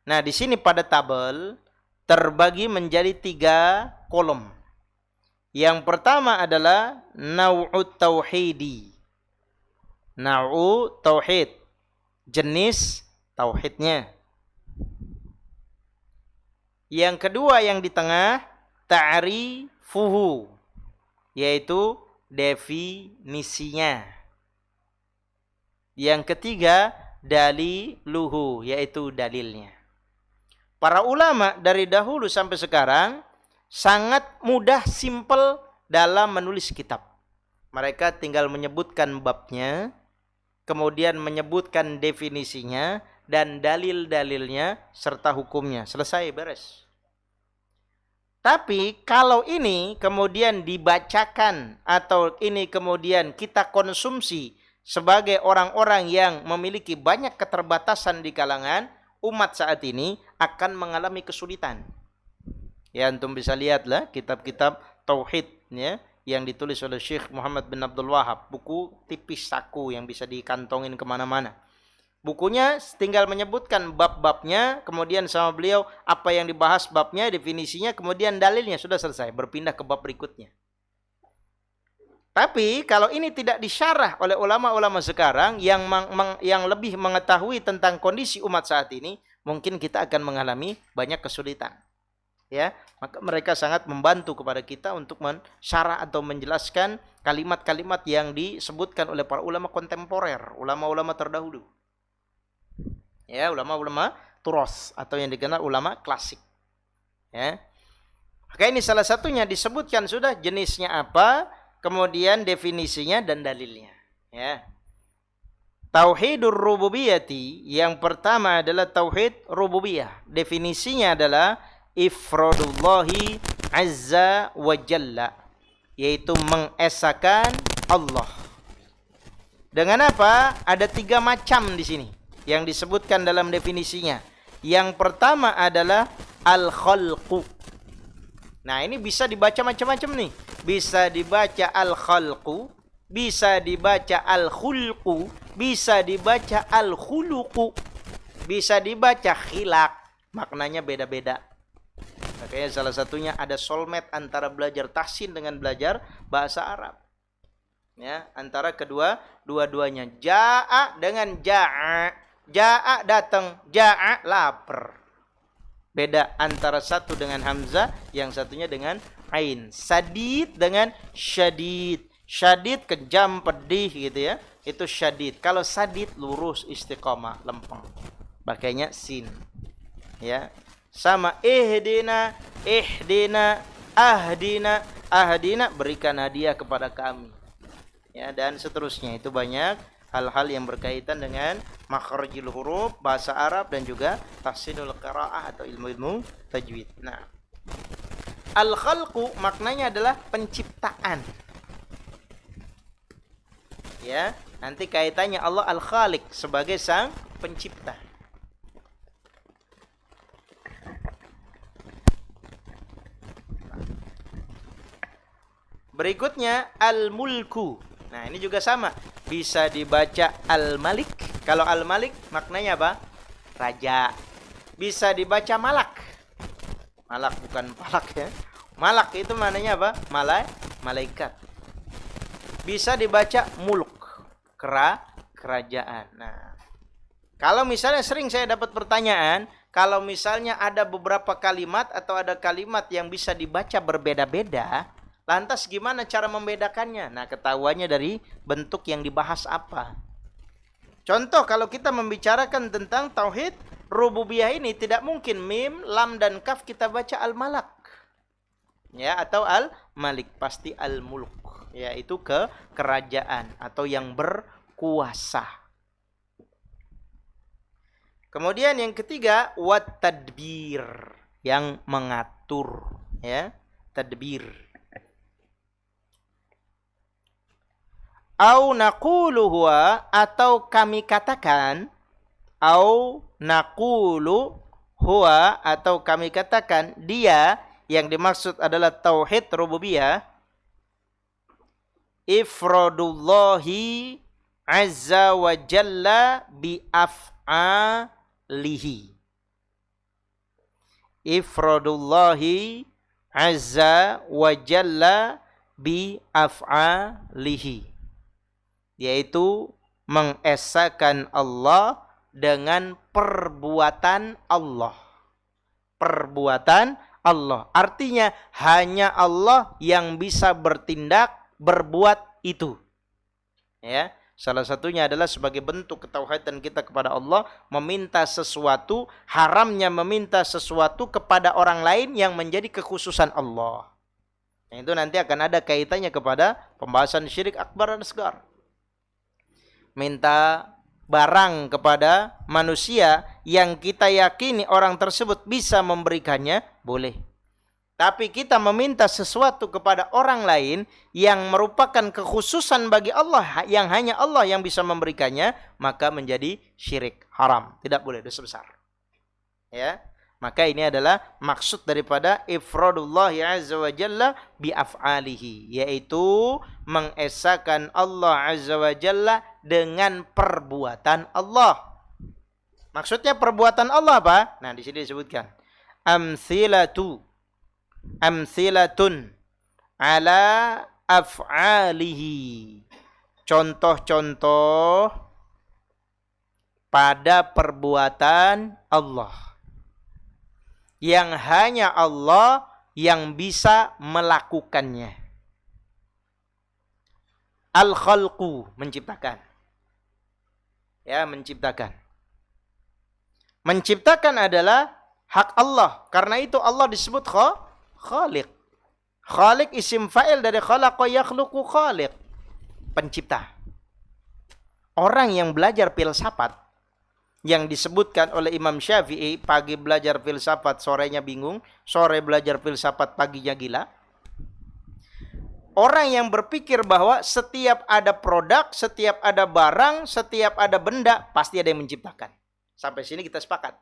Nah, di sini pada tabel terbagi menjadi 3 kolom. Yang pertama adalah nau'ut tauhidi. Nau'u tauhid, jenis tauhidnya. Yang kedua yang di tengah, ta'rifuhu, yaitu definisinya. Yang ketiga, daliluhu, yaitu dalilnya. Para ulama dari dahulu sampai sekarang sangat mudah, simpel dalam menulis kitab. Mereka tinggal menyebutkan babnya, kemudian menyebutkan definisinya dan dalil-dalilnya serta hukumnya. Selesai, beres. Tapi kalau ini kemudian dibacakan atau ini kemudian kita konsumsi sebagai orang-orang yang memiliki banyak keterbatasan di kalangan umat saat ini, akan mengalami kesulitan. Ya, antum bisa lihatlah kitab-kitab tauhid ya, yang ditulis oleh Syekh Muhammad bin Abdul Wahab. Buku tipis saku yang bisa dikantongin kemana-mana. Bukunya tinggal menyebutkan bab-babnya, kemudian sama beliau apa yang dibahas babnya, definisinya, kemudian dalilnya, sudah selesai. Berpindah ke bab berikutnya. Tapi kalau ini tidak disyarah oleh ulama-ulama sekarang yang lebih mengetahui tentang kondisi umat saat ini, mungkin kita akan mengalami banyak kesulitan. Ya, maka mereka sangat membantu kepada kita untuk mensyarah atau menjelaskan kalimat-kalimat yang disebutkan oleh para ulama kontemporer, ulama-ulama terdahulu. Ya, ulama-ulama turos atau yang dikenal ulama klasik. Ya. Maka ini salah satunya disebutkan sudah jenisnya apa, kemudian definisinya dan dalilnya. Ya. Tauhidur rububiyati, yang pertama adalah tauhid rububiyah. Definisinya adalah ifradullahi azza wa jalla, yaitu mengesakan Allah. Dengan apa? Ada 3 macam di sini yang disebutkan dalam definisinya. Yang pertama adalah al-khalqu. Nah, ini bisa dibaca macam-macam nih. Bisa dibaca al-khalqu, bisa dibaca al-khulqu, bisa dibaca al-khuluqu, bisa dibaca khilaq. Maknanya beda-beda. Makanya salah satunya ada soulmate antara belajar tahsin dengan belajar bahasa Arab. Ya, antara dua-duanya. Ja'a dengan ja'a. Ja'a datang, ja'a lapar. Beda antara satu dengan hamzah, yang satunya dengan ain. Sadid dengan syadid. Syadid kejam, pedih gitu ya. Itu syadid. Kalau sadid lurus, istiqomah, lempeng. Pakainya sin. Ya. Sama ihdina, ihdina, ahdina, ahdina, berikan hadiah kepada kami. Ya, dan seterusnya. Itu banyak hal-hal yang berkaitan dengan makharijul huruf, bahasa Arab, dan juga tahsinul qiraah atau ilmu-ilmu tajwid. Nah, al-khalqu maknanya adalah penciptaan. Ya, nanti kaitannya Allah al-khaliq sebagai sang pencipta. Berikutnya al-mulku. Nah, ini juga sama. Bisa dibaca al-malik. Kalau al-malik maknanya apa? Raja. Bisa dibaca malak. Malak bukan palak ya. Malak itu maknanya apa? Malaikat. Bisa dibaca mulk. Kerajaan. Nah, kalau misalnya sering saya dapat pertanyaan, kalau misalnya ada beberapa kalimat atau ada kalimat yang bisa dibaca berbeda-beda, lantas gimana cara membedakannya? Nah, ketahuannya dari bentuk yang dibahas apa. Contoh, kalau kita membicarakan tentang tauhid rububiyah ini, tidak mungkin mim, lam, dan kaf kita baca al-malak. Ya, atau al-malik. Pasti al-mulk. Yaitu kerajaan atau yang berkuasa. Kemudian yang ketiga, wat tadbir. Yang mengatur. Ya, tadbir. Au naqulu huwa, atau kami katakan, au naqulu huwa, atau kami katakan dia, yang dimaksud adalah tauhid rububiyah, ifradullahi azza wa jalla bi af'alihi. Ifradullahi azza wa jalla bi af'alihi, yaitu mengesahkan Allah dengan perbuatan Allah. Perbuatan Allah. Artinya hanya Allah yang bisa bertindak, berbuat itu. Ya, salah satunya adalah sebagai bentuk ketauhidan kita kepada Allah, meminta sesuatu, haramnya meminta sesuatu kepada orang lain yang menjadi kekhususan Allah. Nah, itu nanti akan ada kaitannya kepada pembahasan syirik akbar dan asgar. Minta barang kepada manusia yang kita yakini orang tersebut bisa memberikannya, boleh. Tapi kita meminta sesuatu kepada orang lain yang merupakan kekhususan bagi Allah, yang hanya Allah yang bisa memberikannya, maka menjadi syirik, haram, tidak boleh, dosa besar. Ya, maka ini adalah maksud daripada ifradullah azza wa jalla bi af'alihi, yaitu mengesahkan Allah azza wa jalla dengan perbuatan Allah. Maksudnya perbuatan Allah apa? Nah, di sini disebutkan amsilatun ala af'alihi, contoh-contoh pada perbuatan Allah yang hanya Allah yang bisa melakukannya. Al-khalqu, menciptakan. Ya, menciptakan. Menciptakan adalah hak Allah. Karena itu Allah disebut khaliq. Khaliq isim fa'il dari khalaqa yakhluqu khaliq. Pencipta. Orang yang belajar filsafat, yang disebutkan oleh Imam Syafi'i, pagi belajar filsafat, sorenya bingung, sore belajar filsafat, paginya gila. Orang yang berpikir bahwa setiap ada produk, setiap ada barang, setiap ada benda, pasti ada yang menciptakan. Sampai sini kita sepakat.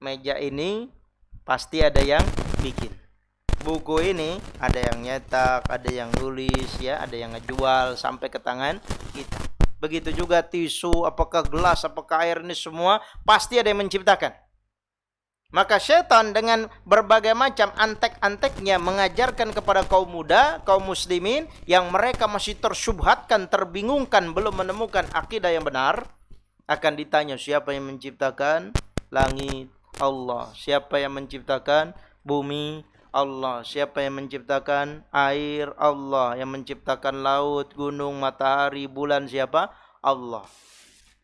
Meja ini pasti ada yang bikin. Buku ini ada yang nyetak, ada yang nulis, ya, ada yang ngejual sampai ke tangan kita. Begitu juga tisu, apakah gelas, apakah air, ini semua pasti ada yang menciptakan. Maka syaitan dengan berbagai macam antek-anteknya mengajarkan kepada kaum muda, kaum muslimin yang mereka masih tersyubhatkan, terbingungkan, belum menemukan akidah yang benar, akan ditanya siapa yang menciptakan langit? Allah. Siapa yang menciptakan bumi? Allah. Siapa yang menciptakan air? Allah. Yang menciptakan laut, gunung, matahari, bulan siapa? Allah.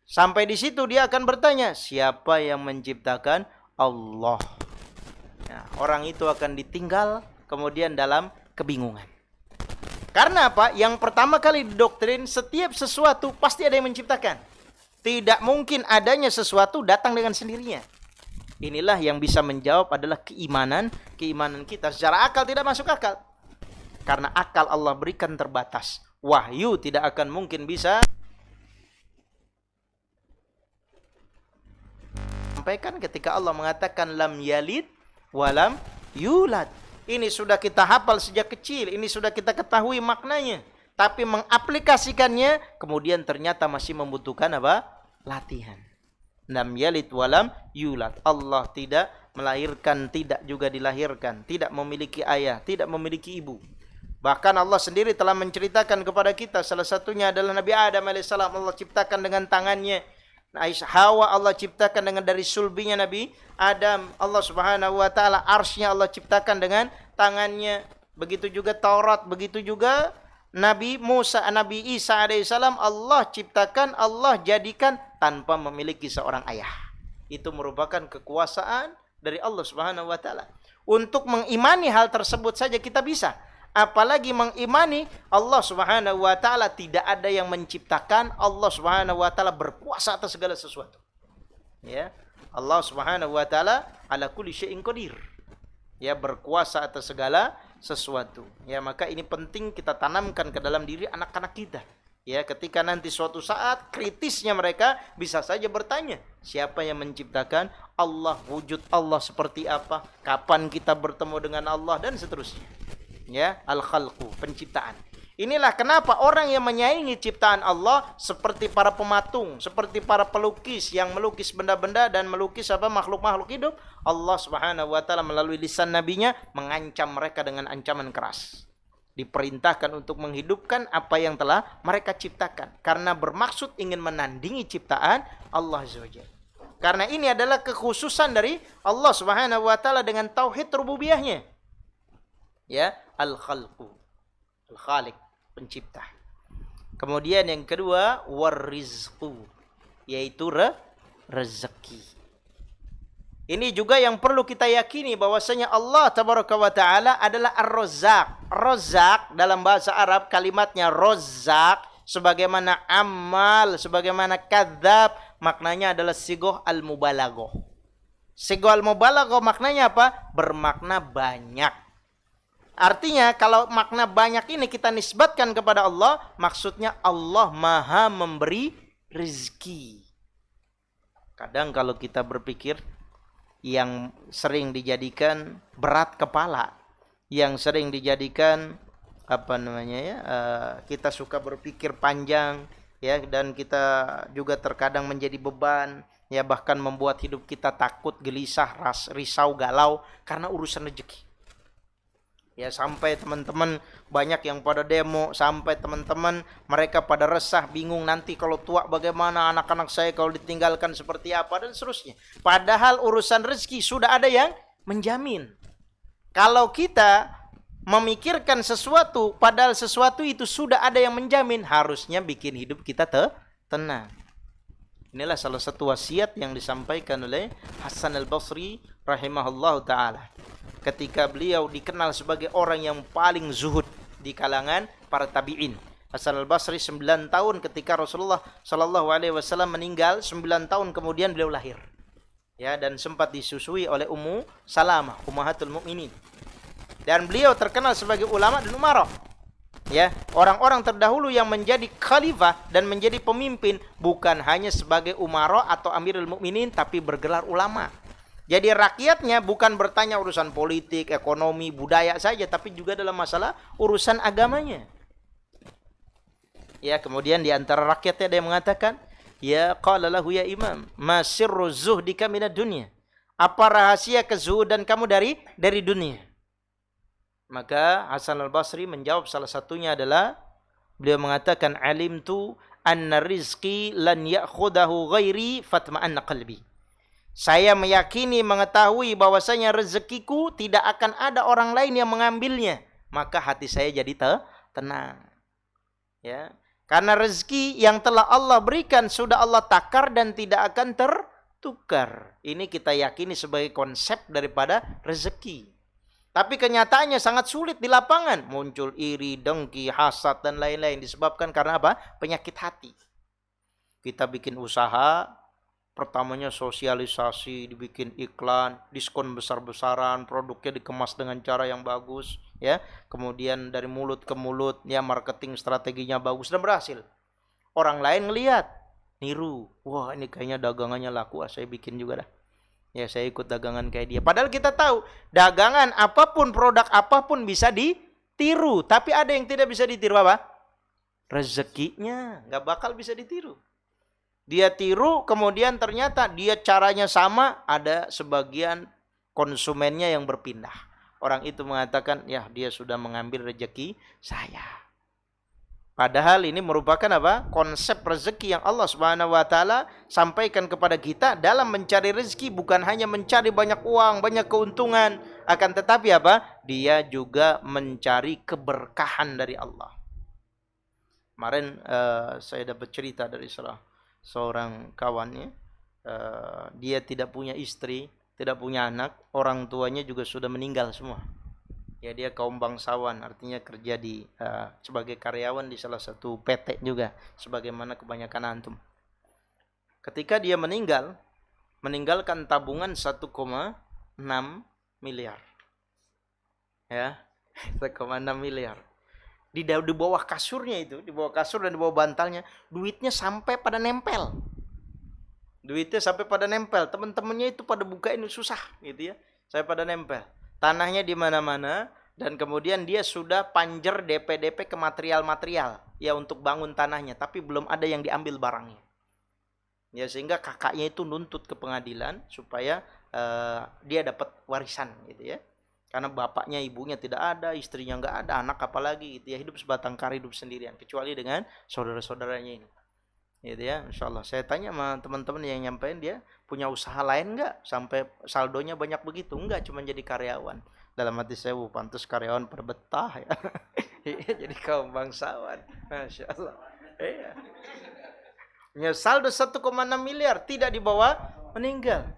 Sampai di situ dia akan bertanya, siapa yang menciptakan? Allah. Nah, orang itu akan ditinggal kemudian dalam kebingungan. Karena apa? Yang pertama kali didoktrin, setiap sesuatu pasti ada yang menciptakan. Tidak mungkin adanya sesuatu datang dengan sendirinya. Inilah yang bisa menjawab adalah keimanan kita. Secara akal tidak masuk akal. Karena akal Allah berikan terbatas. Wahyu tidak akan mungkin bisa sampaikan ketika Allah mengatakan lam yalid walam yulad. Ini sudah kita hafal sejak kecil, ini sudah kita ketahui maknanya. Tapi mengaplikasikannya kemudian ternyata masih membutuhkan apa? Latihan. Lam yalid walam yulad. Allah tidak melahirkan, tidak juga dilahirkan, tidak memiliki ayah, tidak memiliki ibu. Bahkan Allah sendiri telah menceritakan kepada kita, salah satunya adalah Nabi Adam alaihissalam Allah ciptakan dengan tangannya. Hawa Allah ciptakan dengan dari sulbinya Nabi Adam. Allah Subhanahu wa taala arsy-Nya Allah ciptakan dengan tangannya. Begitu juga Taurat, begitu juga Nabi Musa, Nabi Isa alaihissalam Allah ciptakan, Allah jadikan tanpa memiliki seorang ayah. Itu merupakan kekuasaan dari Allah Subhanahu wa taala. Untuk mengimani hal tersebut saja kita bisa. Apalagi mengimani Allah Subhanahu wa taala tidak ada yang menciptakan, Allah Subhanahu wa taala berkuasa atas segala sesuatu. Ya. Allah Subhanahu wa taala ala kulli syai'in qadir. Ya, berkuasa atas segala sesuatu. Ya, maka ini penting kita tanamkan ke dalam diri anak-anak kita. Ya, ketika nanti suatu saat kritisnya mereka bisa saja bertanya, siapa yang menciptakan? Allah, wujud Allah seperti apa? Kapan kita bertemu dengan Allah dan seterusnya. Ya, al-khalqu, penciptaan. Inilah kenapa orang yang menyaingi ciptaan Allah seperti para pematung, seperti para pelukis yang melukis benda-benda dan melukis apa makhluk-makhluk hidup, Allah Subhanahu wa taala melalui lisan nabinya mengancam mereka dengan ancaman keras. Diperintahkan untuk menghidupkan apa yang telah mereka ciptakan karena bermaksud ingin menandingi ciptaan Allah Azza wa Jalla. Karena ini adalah kekhususan dari Allah Subhanahu wa taala dengan tauhid rububiyahnya. Ya, al-khalqu, al-khaliq, pencipta. Kemudian yang kedua, warizqu, yaitu rezeki. Ini juga yang perlu kita yakini bahwasanya Allah tabaraka wa taala adalah ar-razzaq. Razzaq dalam bahasa Arab kalimatnya razzaq sebagaimana amal, sebagaimana kadzab, maknanya adalah sigoh al-mubalaghah. Sigoh al-mubalaghah maknanya apa? Bermakna banyak. Artinya kalau makna banyak ini kita nisbatkan kepada Allah, maksudnya Allah Maha memberi rezeki. Kadang kalau kita berpikir yang sering dijadikan berat kepala, yang sering dijadikan kita suka berpikir panjang ya, dan kita juga terkadang menjadi beban ya, bahkan membuat hidup kita takut, gelisah, risau, galau karena urusan rezeki. Ya, sampai teman-teman banyak yang pada demo, sampai teman-teman mereka pada resah, bingung nanti kalau tua bagaimana, anak-anak saya kalau ditinggalkan seperti apa dan seterusnya. Padahal urusan rezeki sudah ada yang menjamin. Kalau kita memikirkan sesuatu, padahal sesuatu itu sudah ada yang menjamin, harusnya bikin hidup kita tenang. Inilah salah satu wasiat yang disampaikan oleh Hasan al-Basri rahimahullah ta'ala. Ketika beliau dikenal sebagai orang yang paling zuhud di kalangan para tabi'in. Hasan al-Basri 9 tahun ketika Rasulullah sallallahu alaihi wasallam meninggal, 9 tahun kemudian beliau lahir. Ya, dan sempat disusui oleh Ummu Salamah, ummahatul mukminin. Dan beliau terkenal sebagai ulama dan umara. Ya, orang-orang terdahulu yang menjadi khalifah dan menjadi pemimpin bukan hanya sebagai umara atau amirul mukminin tapi bergelar ulama. Jadi rakyatnya bukan bertanya urusan politik, ekonomi, budaya saja, tapi juga dalam masalah urusan agamanya. Ya, kemudian di antara rakyatnya ada yang mengatakan, ya qala lahu ya imam, ma sirru zuhdika minad dunya? Apa rahasia kezuhudan kamu dari dunia? Maka Hasan al-Basri menjawab, salah satunya adalah beliau mengatakan, alimtu anna rizqi lan ya'khudahu ghairi fatma'anna qalbi. Saya meyakini, mengetahui bahwasanya rezekiku tidak akan ada orang lain yang mengambilnya, maka hati saya jadi tenang. Ya. Karena rezeki yang telah Allah berikan sudah Allah takar dan tidak akan tertukar. Ini kita yakini sebagai konsep daripada rezeki. Tapi kenyataannya sangat sulit di lapangan. Muncul iri, dengki, hasad dan lain-lain. Disebabkan karena apa? Penyakit hati. Kita bikin usaha, pertamanya sosialisasi, dibikin iklan, diskon besar-besaran, produknya dikemas dengan cara yang bagus, ya. Kemudian dari mulut ke mulut, ya, marketing strateginya bagus dan berhasil. Orang lain ngelihat, niru, wah ini kayaknya dagangannya laku, saya bikin juga dah. Ya, saya ikut dagangan kayak dia. Padahal kita tahu, dagangan apapun, produk apapun bisa ditiru, tapi ada yang tidak bisa ditiru apa? Rezekinya, nggak bakal bisa ditiru. Dia tiru, kemudian ternyata dia caranya sama, ada sebagian konsumennya yang berpindah. Orang itu mengatakan, ya dia sudah mengambil rezeki saya. Padahal ini merupakan apa? Konsep rezeki yang Allah Subhanahu wa taala sampaikan kepada kita dalam mencari rezeki, bukan hanya mencari banyak uang, banyak keuntungan, akan tetapi apa? Dia juga mencari keberkahan dari Allah. Kemarin saya dapat cerita dari seorang kawannya, dia tidak punya istri, tidak punya anak, orang tuanya juga sudah meninggal semua. Ya, dia kaum bangsawan, artinya kerja di sebagai karyawan di salah satu PT juga, sebagaimana kebanyakan antum. Ketika dia meninggalkan tabungan 1,6 miliar. Ya, 1,6 miliar. Di bawah kasurnya itu, di bawah kasur dan di bawah bantalnya, duitnya sampai pada nempel. Duitnya sampai pada nempel. Teman-temannya itu pada bukain susah gitu ya. Sampai pada nempel. Tanahnya di mana-mana, dan kemudian dia sudah panjer DP-DP ke material-material ya untuk bangun tanahnya, tapi belum ada yang diambil barangnya. Ya, sehingga kakaknya itu nuntut ke pengadilan supaya dia dapat warisan gitu ya. Karena bapaknya, ibunya tidak ada, istrinya nggak ada, anak apalagi gitu ya, hidup sebatang kara, hidup sendirian, kecuali dengan saudara-saudaranya ini. Gitu ya, insyaallah. Saya tanya sama teman-teman yang nyampein, dia punya usaha lain nggak sampai saldonya banyak begitu? Enggak, cuma jadi karyawan. Dalam hati saya, pantas karyawan perbetah ya. Jadi kaum bangsawan, masya Allah. Iya. Punya saldo 1,6 miliar, tidak dibawa meninggal.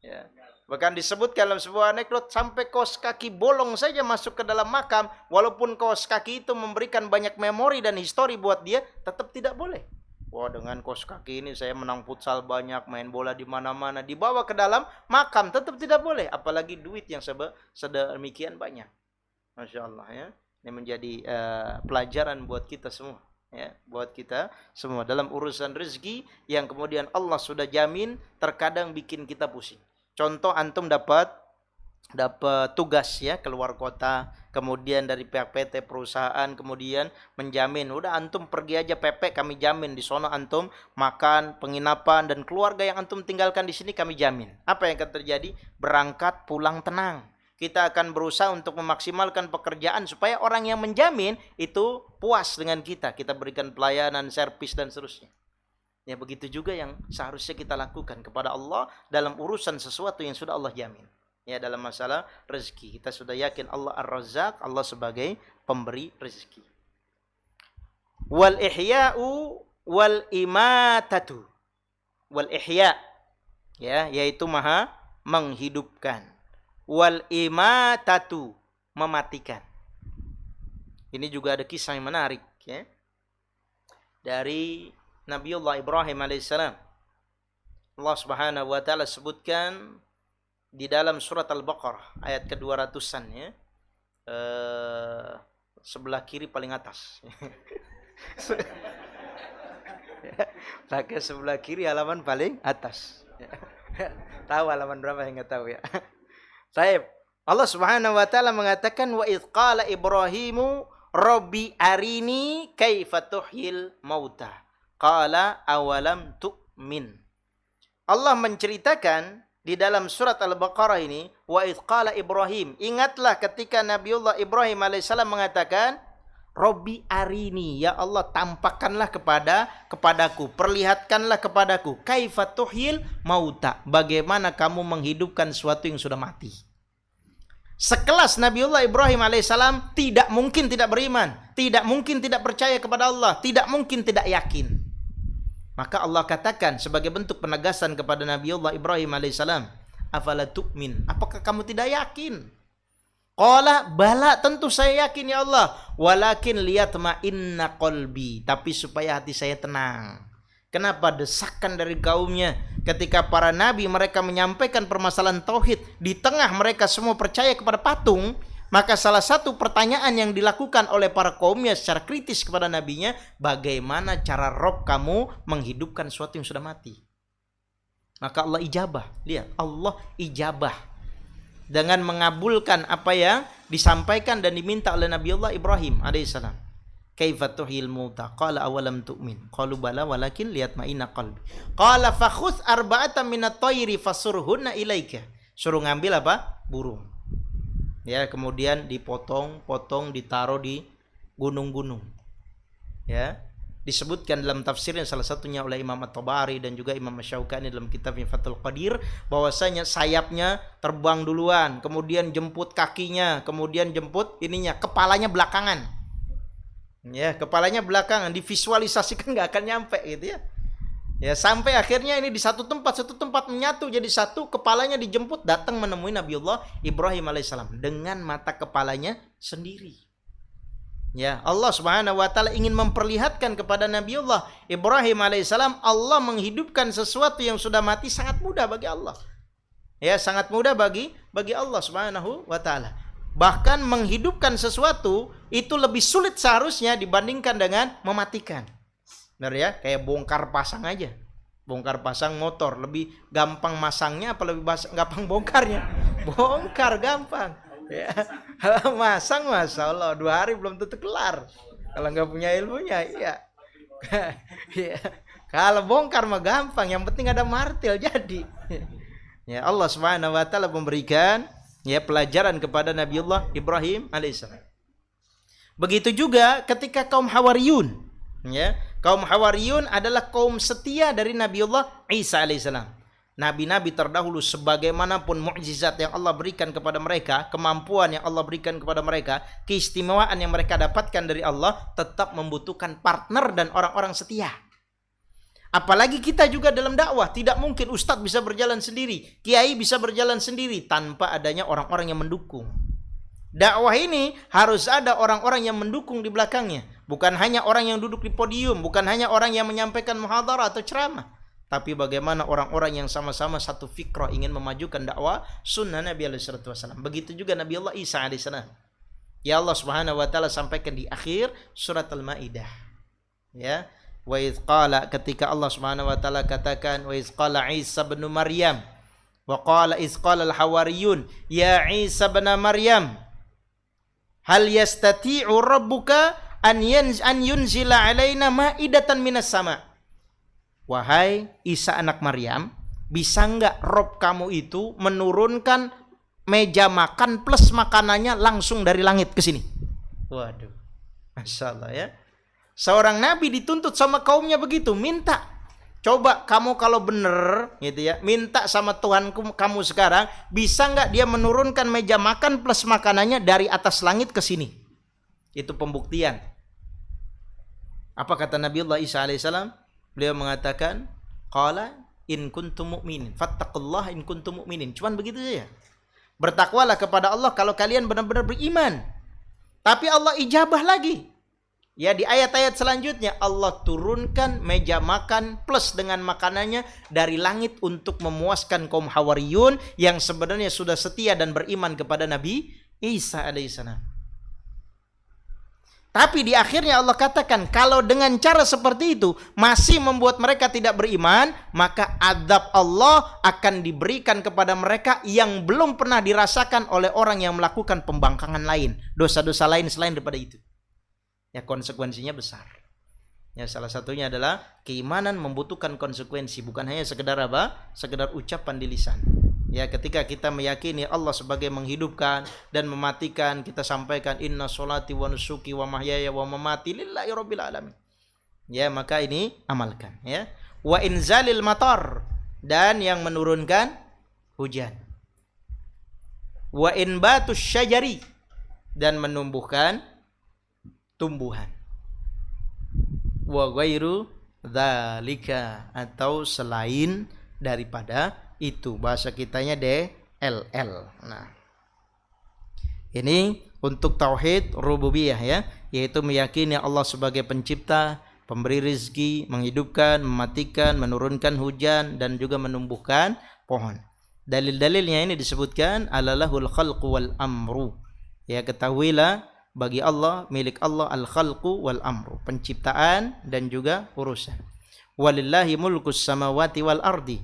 Ya. Bahkan disebutkan dalam sebuah anekdot, sampai kaos kaki bolong saja masuk ke dalam makam, walaupun kaos kaki itu memberikan banyak memori dan histori buat dia, tetap tidak boleh. Wah, dengan kaos kaki ini saya menang futsal banyak, main bola di mana-mana, dibawa ke dalam makam tetap tidak boleh, apalagi duit yang sedemikian banyak. Masya Allah ya. Ini menjadi pelajaran buat kita semua. Ya, buat kita semua dalam urusan rezeki yang kemudian Allah sudah jamin, terkadang bikin kita pusing. Contoh, antum dapat tugas ya keluar kota, kemudian dari pihak PT perusahaan kemudian menjamin, udah antum pergi aja PP, kami jamin di sono antum makan, penginapan dan keluarga yang antum tinggalkan di sini kami jamin. Apa yang akan terjadi? Berangkat pulang tenang. Kita akan berusaha untuk memaksimalkan pekerjaan supaya orang yang menjamin itu puas dengan kita. Kita berikan pelayanan, servis dan seterusnya. Ya, begitu juga yang seharusnya kita lakukan kepada Allah dalam urusan sesuatu yang sudah Allah jamin. Ya, dalam masalah rezeki kita sudah yakin Allah Ar-Razzaq, Allah sebagai pemberi rezeki. Wal ihya'u wal imatatu. Wal ihya, ya, yaitu maha menghidupkan. Wal imatatu, mematikan. Ini juga ada kisah yang menarik ya. Dari Nabiullah Ibrahim alaihissalam. Allah Subhanahu wa taala sebutkan di dalam surat Al-Baqarah ayat ke-200-an ya. Sebelah kiri paling atas. Pakai sebelah kiri halaman paling atas. Tahu halaman berapa, enggak tahu ya. Baik. Allah Subhanahu wa taala mengatakan, wa idz qala Ibrahimu rabbi arini kaifa tuhyil mauta. Qala awalam tu'min. Allah menceritakan di dalam surat Al-Baqarah ini, wa idz qala Ibrahim, ingatlah ketika Nabiullah Ibrahim alaihissalam mengatakan, Robbi arini, ya Allah tampakkanlah kepadaku, perlihatkanlah kepadaku, kaifa tuhyil mauta, bagaimana kamu menghidupkan sesuatu yang sudah mati. Sekelas Nabiullah Ibrahim alaihissalam tidak mungkin tidak beriman, tidak mungkin tidak percaya kepada Allah, tidak mungkin tidak yakin. Maka Allah katakan sebagai bentuk penegasan kepada Nabiullah Ibrahim alaihissalam, afala tu'min, apakah kamu tidak yakin? Qala bala, tentu saya yakin ya Allah, walakin liyatma'inna qalbi, tapi supaya hati saya tenang. Kenapa? Desakan dari kaumnya ketika para nabi mereka menyampaikan permasalahan tauhid, di tengah mereka semua percaya kepada patung, maka salah satu pertanyaan yang dilakukan oleh para kaumnya secara kritis kepada nabinya, bagaimana cara Rob kamu menghidupkan sesuatu yang sudah mati? Maka Allah ijabah. Lihat, Allah ijabah dengan mengabulkan apa yang disampaikan dan diminta oleh Nabiullah Ibrahim alaihissalam. Kaifa tuhyil mauta qala awalam tu'min qalu bala walakin liyatma'inna qalbi qala fakhudh arba'atan minat tayri fasurhunna ilaika, suruh ngambil apa? Burung. Ya, kemudian dipotong-potong, ditaruh di gunung-gunung. Ya, disebutkan dalam tafsirnya salah satunya oleh Imam At-Tabari dan juga Imam Asy-Syaukani dalam kitabnya Fathul Qadir, bahwasanya sayapnya terbang duluan, kemudian jemput kakinya, kemudian jemput ininya, kepalanya belakangan. Ya, kepalanya belakangan, divisualisasikan nggak akan nyampe gitu ya. Ya, sampai akhirnya ini di satu tempat menyatu jadi satu, kepalanya dijemput datang menemui Nabiullah Ibrahim alaihissalam dengan mata kepalanya sendiri. Ya, Allah Subhanahu wa taala ingin memperlihatkan kepada Nabiullah Ibrahim alaihissalam, Allah menghidupkan sesuatu yang sudah mati sangat mudah bagi Allah. Ya, sangat mudah bagi Allah Subhanahu wa taala. Bahkan menghidupkan sesuatu itu lebih sulit seharusnya dibandingkan dengan mematikan. Benar ya, kayak bongkar pasang aja. Bongkar pasang motor lebih gampang masangnya apa lebih gampang bongkarnya? Bongkar gampang. Ya, masang Masya Allah 2 hari belum tentu kelar kalau nggak punya ilmunya. Iya. Ya. Kalau bongkar mah gampang, yang penting ada martil jadi. Ya, Allah Subhanahu wa taala memberikan ya pelajaran kepada Nabiullah Ibrahim alaihissalam. Begitu juga ketika kaum Hawariyun, ya, kaum Hawariyun adalah kaum setia dari Nabiullah Isa alaihissalam. Nabi-nabi terdahulu sebagaimanapun mukjizat yang Allah berikan kepada mereka, kemampuan yang Allah berikan kepada mereka, keistimewaan yang mereka dapatkan dari Allah, tetap membutuhkan partner dan orang-orang setia. Apalagi kita juga dalam dakwah, tidak mungkin ustadz bisa berjalan sendiri, kiai bisa berjalan sendiri tanpa adanya orang-orang yang mendukung. Dakwah ini harus ada orang-orang yang mendukung di belakangnya, bukan hanya orang yang duduk di podium, bukan hanya orang yang menyampaikan muhadharah atau ceramah, tapi bagaimana orang-orang yang sama-sama satu fikrah ingin memajukan dakwah sunnah Nabi SAW. Begitu juga Nabi Allah Isa AS. Ya, Allah Subhanahu wa taala sampaikan di akhir surat Al-Maidah. Ya, wa idz qala, ketika Allah Subhanahu wa taala katakan wa idz qala Isa bin Maryam wa qala idz qala al-hawariyun ya Isa bin Maryam hal yastati'u rabbuka an yunzila alaina ma'idatan minas sama'. Wahai Isa anak Maryam, bisa enggak Rob kamu itu menurunkan meja makan plus makanannya langsung dari langit ke sini? Waduh, Masya Allah ya. Seorang nabi dituntut sama kaumnya begitu, minta. Coba kamu kalau bener gitu ya, minta sama Tuhan kamu sekarang, bisa enggak dia menurunkan meja makan plus makanannya dari atas langit ke sini? Itu pembuktian. Apa kata Nabiullah Isa alaihissalam? Beliau mengatakan, qala in kuntum mu'minin, fattaqullaha in kuntum mu'minin. Cuman begitu saja. Bertakwalah kepada Allah kalau kalian benar-benar beriman. Tapi Allah ijabah lagi. Ya, di ayat-ayat selanjutnya Allah turunkan meja makan plus dengan makanannya dari langit untuk memuaskan kaum Hawariyun yang sebenarnya sudah setia dan beriman kepada Nabi Isa alaihissalam. Tapi di akhirnya Allah katakan, kalau dengan cara seperti itu masih membuat mereka tidak beriman, maka azab Allah akan diberikan kepada mereka yang belum pernah dirasakan oleh orang yang melakukan pembangkangan lain, dosa-dosa lain selain daripada itu. Ya, konsekuensinya besar. Ya, salah satunya adalah keimanan membutuhkan konsekuensi, bukan hanya sekedar apa? Sekedar ucapan di lisan. Ya, ketika kita meyakini Allah sebagai menghidupkan dan mematikan, kita sampaikan inna sholati wa nusuki wa mahyaya wa mamati lillahi rabbil alamin. Ya, maka ini amalkan ya. Wa inzalil matar, dan yang menurunkan hujan. Wa inbatus syajari, dan menumbuhkan tumbuhan. Wa ghairu dzalika, atau selain daripada itu, bahasa kitanya DLL. Nah, ini untuk tauhid rububiyah ya, yaitu meyakini Allah sebagai pencipta, pemberi rizki, menghidupkan, mematikan, menurunkan hujan, dan juga menumbuhkan pohon. Dalil-dalilnya ini disebutkan alalahul khalqu wal amru. Ya, ketahuilah bagi Allah, milik Allah al-khalqu wal amru, penciptaan dan juga urusan. Walillahi mulkus samawati wal ardi.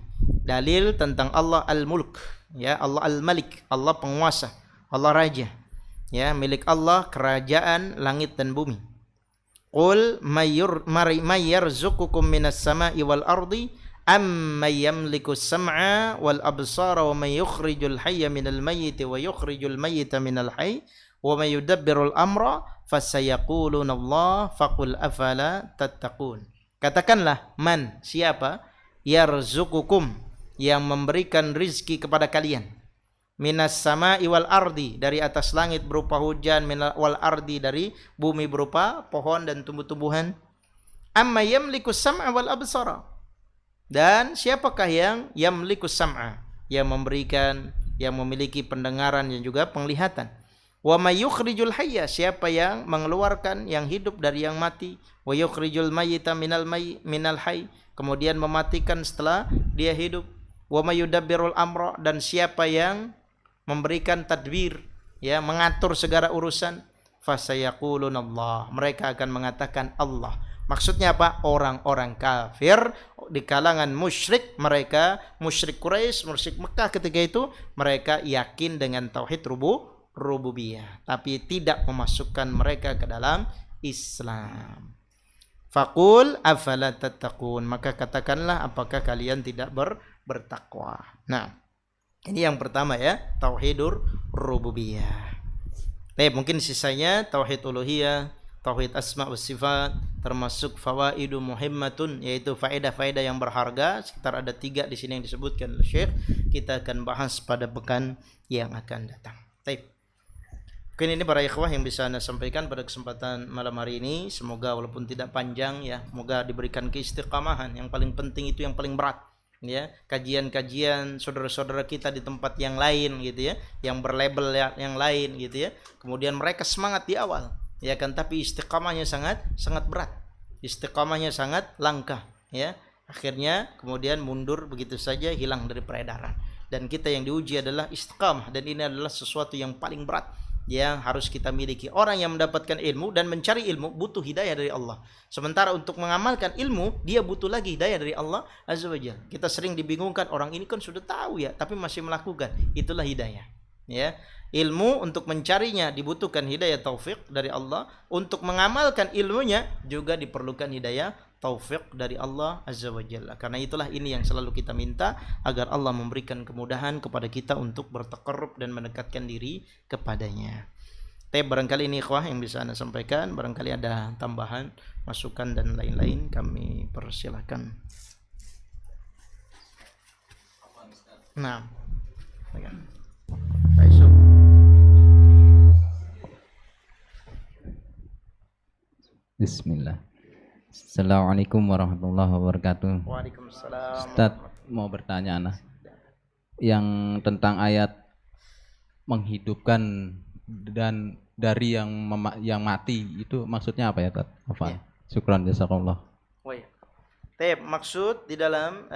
Dalil tentang Allah al-mulk, ya, Allah al-malik, Allah penguasa, Allah raja. Ya, milik Allah kerajaan langit dan bumi. Qul may yarzuqukum minas sama'i wal ardi amman yamliku as-sam'a wal absara wa may yukhrijul hayya minal mayyiti wa yukhrijul mayyita minal hayy wa may yudabbirul amra fasayaquluna Allah faqul afala tattaqun. Katakanlah, man, siapa, yarzuqukum, yang memberikan rizki kepada kalian, minas sama'i wal ardi, dari atas langit berupa hujan, wal ardi, dari bumi berupa pohon dan tumbuh-tumbuhan. Amma yamlikus sam'a wal absara, dan siapakah yang yamlikus sam'a, yang memberikan, yang memiliki pendengaran dan juga penglihatan. Wa may yukhrijul hayya, siapa yang mengeluarkan yang hidup dari yang mati. Wa yukhrijul mayyita minal hayy, kemudian mematikan setelah dia hidup. Wa may yudabbirul amra, dan siapa yang memberikan tadbir, ya, mengatur segala urusan. Fasayaquluna Allah, mereka akan mengatakan Allah. Maksudnya apa? Orang-orang kafir di kalangan musyrik, mereka musyrik Quraisy, musyrik Mekah ketika itu, mereka yakin dengan tauhid rububiyah, tapi tidak memasukkan mereka ke dalam Islam. Faqul afala tattaqun, maka katakanlah, apakah kalian tidak bertakwa. Nah, ini yang pertama ya, tauhidur rububiyah. Mungkin sisanya tauhid uluhiyah, tauhid asma wa sifat, termasuk fawaidu muhimmatun, yaitu faedah-faedah yang berharga, sekitar ada 3 di sini yang disebutkan oleh Syekh. Kita akan bahas pada pekan yang akan datang. Baik. Mungkin ini para ikhwah yang bisa Anda sampaikan pada kesempatan malam hari ini. Semoga walaupun tidak panjang ya, semoga diberikan keistiqamahan. Yang paling penting itu yang paling berat ya. Kajian-kajian saudara-saudara kita di tempat yang lain gitu ya, yang berlabel yang lain gitu ya. Kemudian mereka semangat di awal ya kan, tapi istiqamahnya sangat berat. Istiqamahnya sangat langka ya. Akhirnya kemudian mundur begitu saja, hilang dari peredaran. Dan kita yang diuji adalah istiqamah, dan ini adalah sesuatu yang paling berat yang harus kita miliki. Orang yang mendapatkan ilmu dan mencari ilmu butuh hidayah dari Allah. Sementara untuk mengamalkan ilmu, dia butuh lagi hidayah dari Allah Azza wa Jalla. Kita sering dibingungkan, orang ini kan sudah tahu ya, tapi masih melakukan. Itulah hidayah. Ya, ilmu untuk mencarinya dibutuhkan hidayah taufik dari Allah. Untuk mengamalkan ilmunya juga diperlukan hidayah taufik dari Allah Azza wa Jalla. Karena itulah ini yang selalu kita minta, agar Allah memberikan kemudahan kepada kita untuk bertaqarrub dan mendekatkan diri kepadanya. Tapi barangkali ini ikhwah yang bisa Anda sampaikan, barangkali ada tambahan, masukan dan lain-lain, kami persilahkan. Nah, Bismillah. Assalamualaikum warahmatullahi wabarakatuh. Waalaikumsalam. Ustaz, mau bertanya Ana, yang tentang ayat menghidupkan dan dari yang mati itu maksudnya apa ya, Ustaz? Apa? Ya. Syukran jazakallah. Maksud di dalam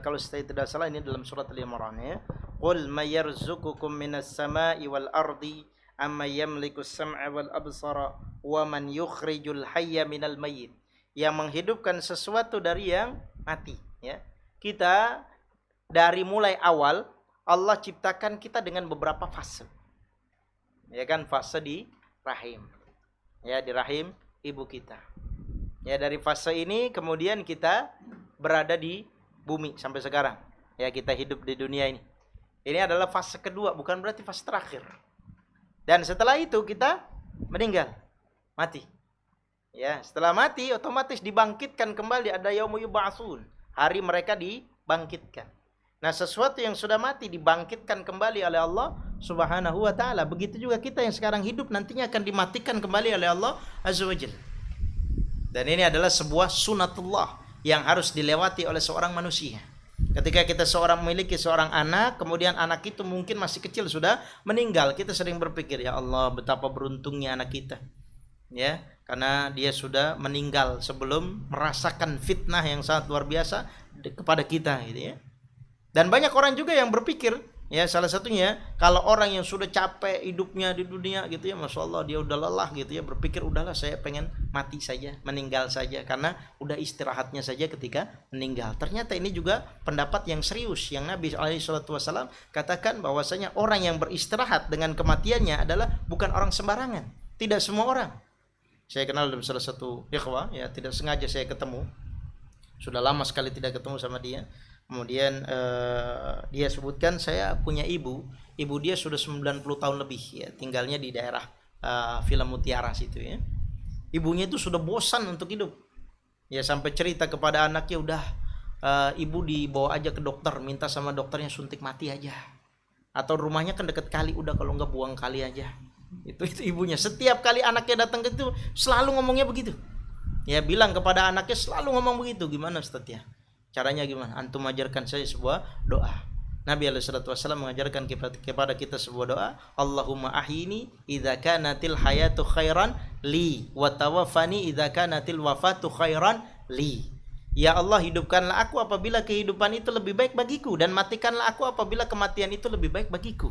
kalau saya tidak salah ini dalam surat Al-Imran ya. Qul may yarzuqukum minas sama'i wal ardi amma yamliku as-sam'a wal absara wa man yukhrijul hayya minal mayyit. Yang menghidupkan sesuatu dari yang mati ya. Kita dari mulai awal Allah ciptakan kita dengan beberapa fase. Ya kan, fase di rahim. Ya, di rahim ibu kita. Ya, dari fase ini kemudian kita berada di bumi sampai sekarang. Ya, kita hidup di dunia ini. Ini adalah fase kedua, bukan berarti fase terakhir. Dan setelah itu kita meninggal, mati. Ya, setelah mati otomatis dibangkitkan kembali, ada yaumul yub'atsun, hari mereka dibangkitkan. Nah, sesuatu yang sudah mati dibangkitkan kembali oleh Allah Subhanahu wa taala. Begitu juga kita yang sekarang hidup nantinya akan dimatikan kembali oleh Allah Azza wa Jalla. Dan ini adalah sebuah sunatullah yang harus dilewati oleh seorang manusia. Ketika kita memiliki seorang anak, kemudian anak itu mungkin masih kecil sudah meninggal, kita sering berpikir, ya Allah, betapa beruntungnya anak kita. Ya, karena dia sudah meninggal sebelum merasakan fitnah yang sangat luar biasa kepada kita, gitu ya. Dan banyak orang juga yang berpikir, ya salah satunya kalau orang yang sudah capek hidupnya di dunia gitu ya, Masya Allah dia udah lelah gitu ya, berpikir udahlah saya pengen mati saja, meninggal saja, karena udah istirahatnya saja ketika meninggal. Ternyata ini juga pendapat yang serius yang Nabi SAW katakan bahwasanya orang yang beristirahat dengan kematiannya adalah bukan orang sembarangan, tidak semua orang. Saya kenal dalam salah satu ikhwah, ya tidak sengaja saya ketemu, sudah lama sekali tidak ketemu sama dia. Kemudian dia sebutkan, saya punya ibu dia sudah 90 tahun lebih ya, tinggalnya di daerah Villa Mutiara situ ya. Ibunya itu sudah bosan untuk hidup. Ya sampai cerita kepada anaknya, udah ibu dibawa aja ke dokter, minta sama dokternya suntik mati aja. Atau rumahnya kan deket kali, udah kalau enggak buang kali aja. Itu ibunya. Setiap kali anaknya datang ke itu selalu ngomongnya begitu. Ya bilang kepada anaknya selalu ngomong begitu. Gimana Ustaz ya? Caranya gimana? Antum ajarkan saya sebuah doa. Nabi SAW mengajarkan kepada kita sebuah doa. Allahumma ahyini idza kanatil hayatu khairan li wa tawaffani idza kanatil wafatu khairan li. Ya Allah, hidupkanlah aku apabila kehidupan itu lebih baik bagiku, dan matikanlah aku apabila kematian itu lebih baik bagiku.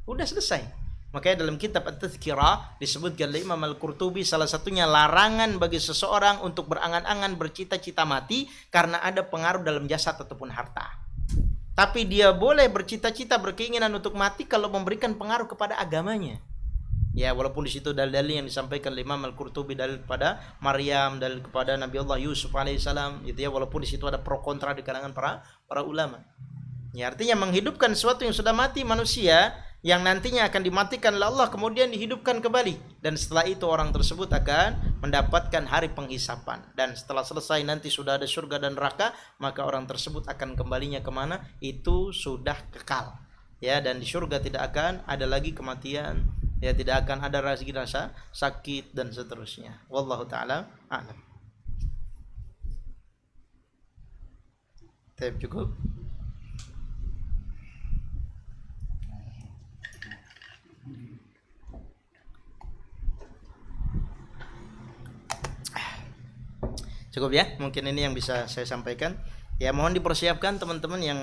Udah selesai. Makanya dalam kitab At-Tazkirah disebutkan oleh Imam Al-Qurtubi, salah satunya larangan bagi seseorang untuk berangan-angan bercita-cita mati karena ada pengaruh dalam jasad ataupun harta. Tapi dia boleh bercita-cita, berkeinginan untuk mati kalau memberikan pengaruh kepada agamanya. Ya, walaupun di situ dalil-dalil yang disampaikan oleh Imam Al-Qurtubi, dalil kepada Maryam, dalil kepada Nabi Allah Yusuf alaihissalam, gitu ya, walaupun di situ ada pro kontra di kalangan para ulama. Ya, artinya menghidupkan sesuatu yang sudah mati, manusia yang nantinya akan dimatikan oleh Allah kemudian dihidupkan kembali, dan setelah itu orang tersebut akan mendapatkan hari penghisapan, dan setelah selesai nanti sudah ada surga dan neraka, maka orang tersebut akan kembalinya kemana? Itu sudah kekal ya, dan di surga tidak akan ada lagi kematian ya, tidak akan ada rasa sakit dan seterusnya. Wallahu taala a'lam. Cukup. Cukup ya, mungkin ini yang bisa saya sampaikan. Ya, mohon dipersiapkan teman-teman yang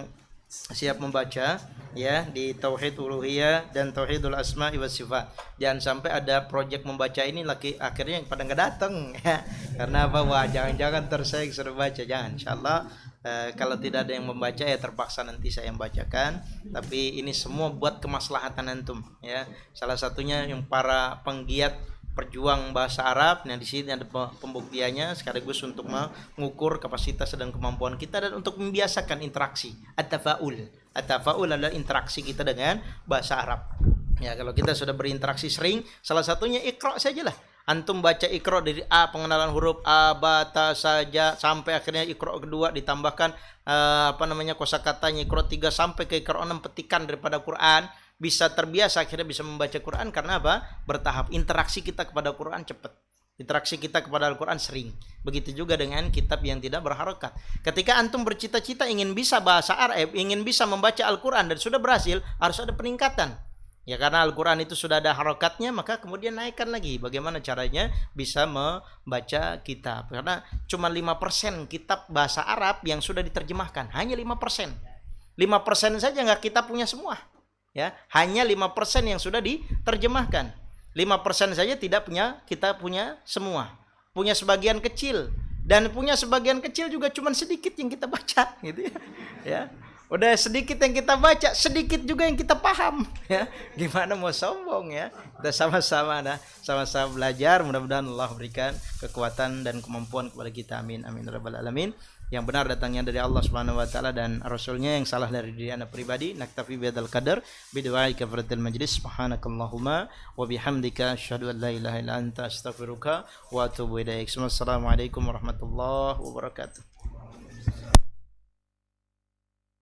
siap membaca ya di Tauhid Uluhiyah dan Tauhidul Asma'i was Sifat. Jangan sampai ada proyek membaca ini akhirnya pada nggak datang ya. Karena apa? Wah, jangan-jangan saya suruh baca, jangan. Insyaallah kalau tidak ada yang membaca ya terpaksa nanti saya yang bacakan. Tapi ini semua buat kemaslahatan antum ya. Salah satunya yang para penggiat perjuang bahasa Arab. Nah, di sini ada pembuktiannya sekaligus untuk mengukur kapasitas dan kemampuan kita dan untuk membiasakan interaksi. At-tafaul adalah interaksi kita dengan bahasa Arab. Ya, kalau kita sudah berinteraksi sering, salah satunya Iqra sajalah. Antum baca Iqra dari A, pengenalan huruf A, ba, ta, saja, sampai akhirnya Iqra kedua ditambahkan kosakatanya Iqra 3 sampai ke Iqra 6, petikan daripada Quran. Bisa terbiasa, akhirnya bisa membaca Quran. Karena apa? Bertahap. Interaksi kita kepada Quran cepat. Interaksi kita kepada Al-Quran sering. Begitu juga dengan kitab yang tidak berharokat. Ketika antum bercita-cita ingin bisa bahasa Arab, ingin bisa membaca Al-Quran dan sudah berhasil, harus ada peningkatan. Ya, karena Al-Quran itu sudah ada harokatnya, maka kemudian naikkan lagi. Bagaimana caranya bisa membaca kitab. Karena cuma 5% kitab bahasa Arab yang sudah diterjemahkan. Hanya 5%. 5% saja nggak kita punya semua. Ya, hanya 5% yang sudah diterjemahkan. 5% saja kita punya semua. Punya sebagian kecil, dan punya sebagian kecil juga cuma sedikit yang kita baca gitu ya. Ya. Udah sedikit yang kita baca, sedikit juga yang kita paham ya. Gimana mau sombong ya? Kita sama-sama sama-sama belajar. Mudah-mudahan Allah berikan kekuatan dan kemampuan kepada kita. Amin amin rabbal alamin. Yang benar datangnya dari Allah Subhanahu wa taala dan Rasulnya, yang salah dari diri anda pribadi. Naktafi bihadzal qadar bidu'ai kafaratil majlis. Subhanakallahumma wa bihamdika asyhadu an la ilaha illa anta astaghfiruka wa atubu ilaik. Wassalamualaikum warahmatullahi wabarakatuh.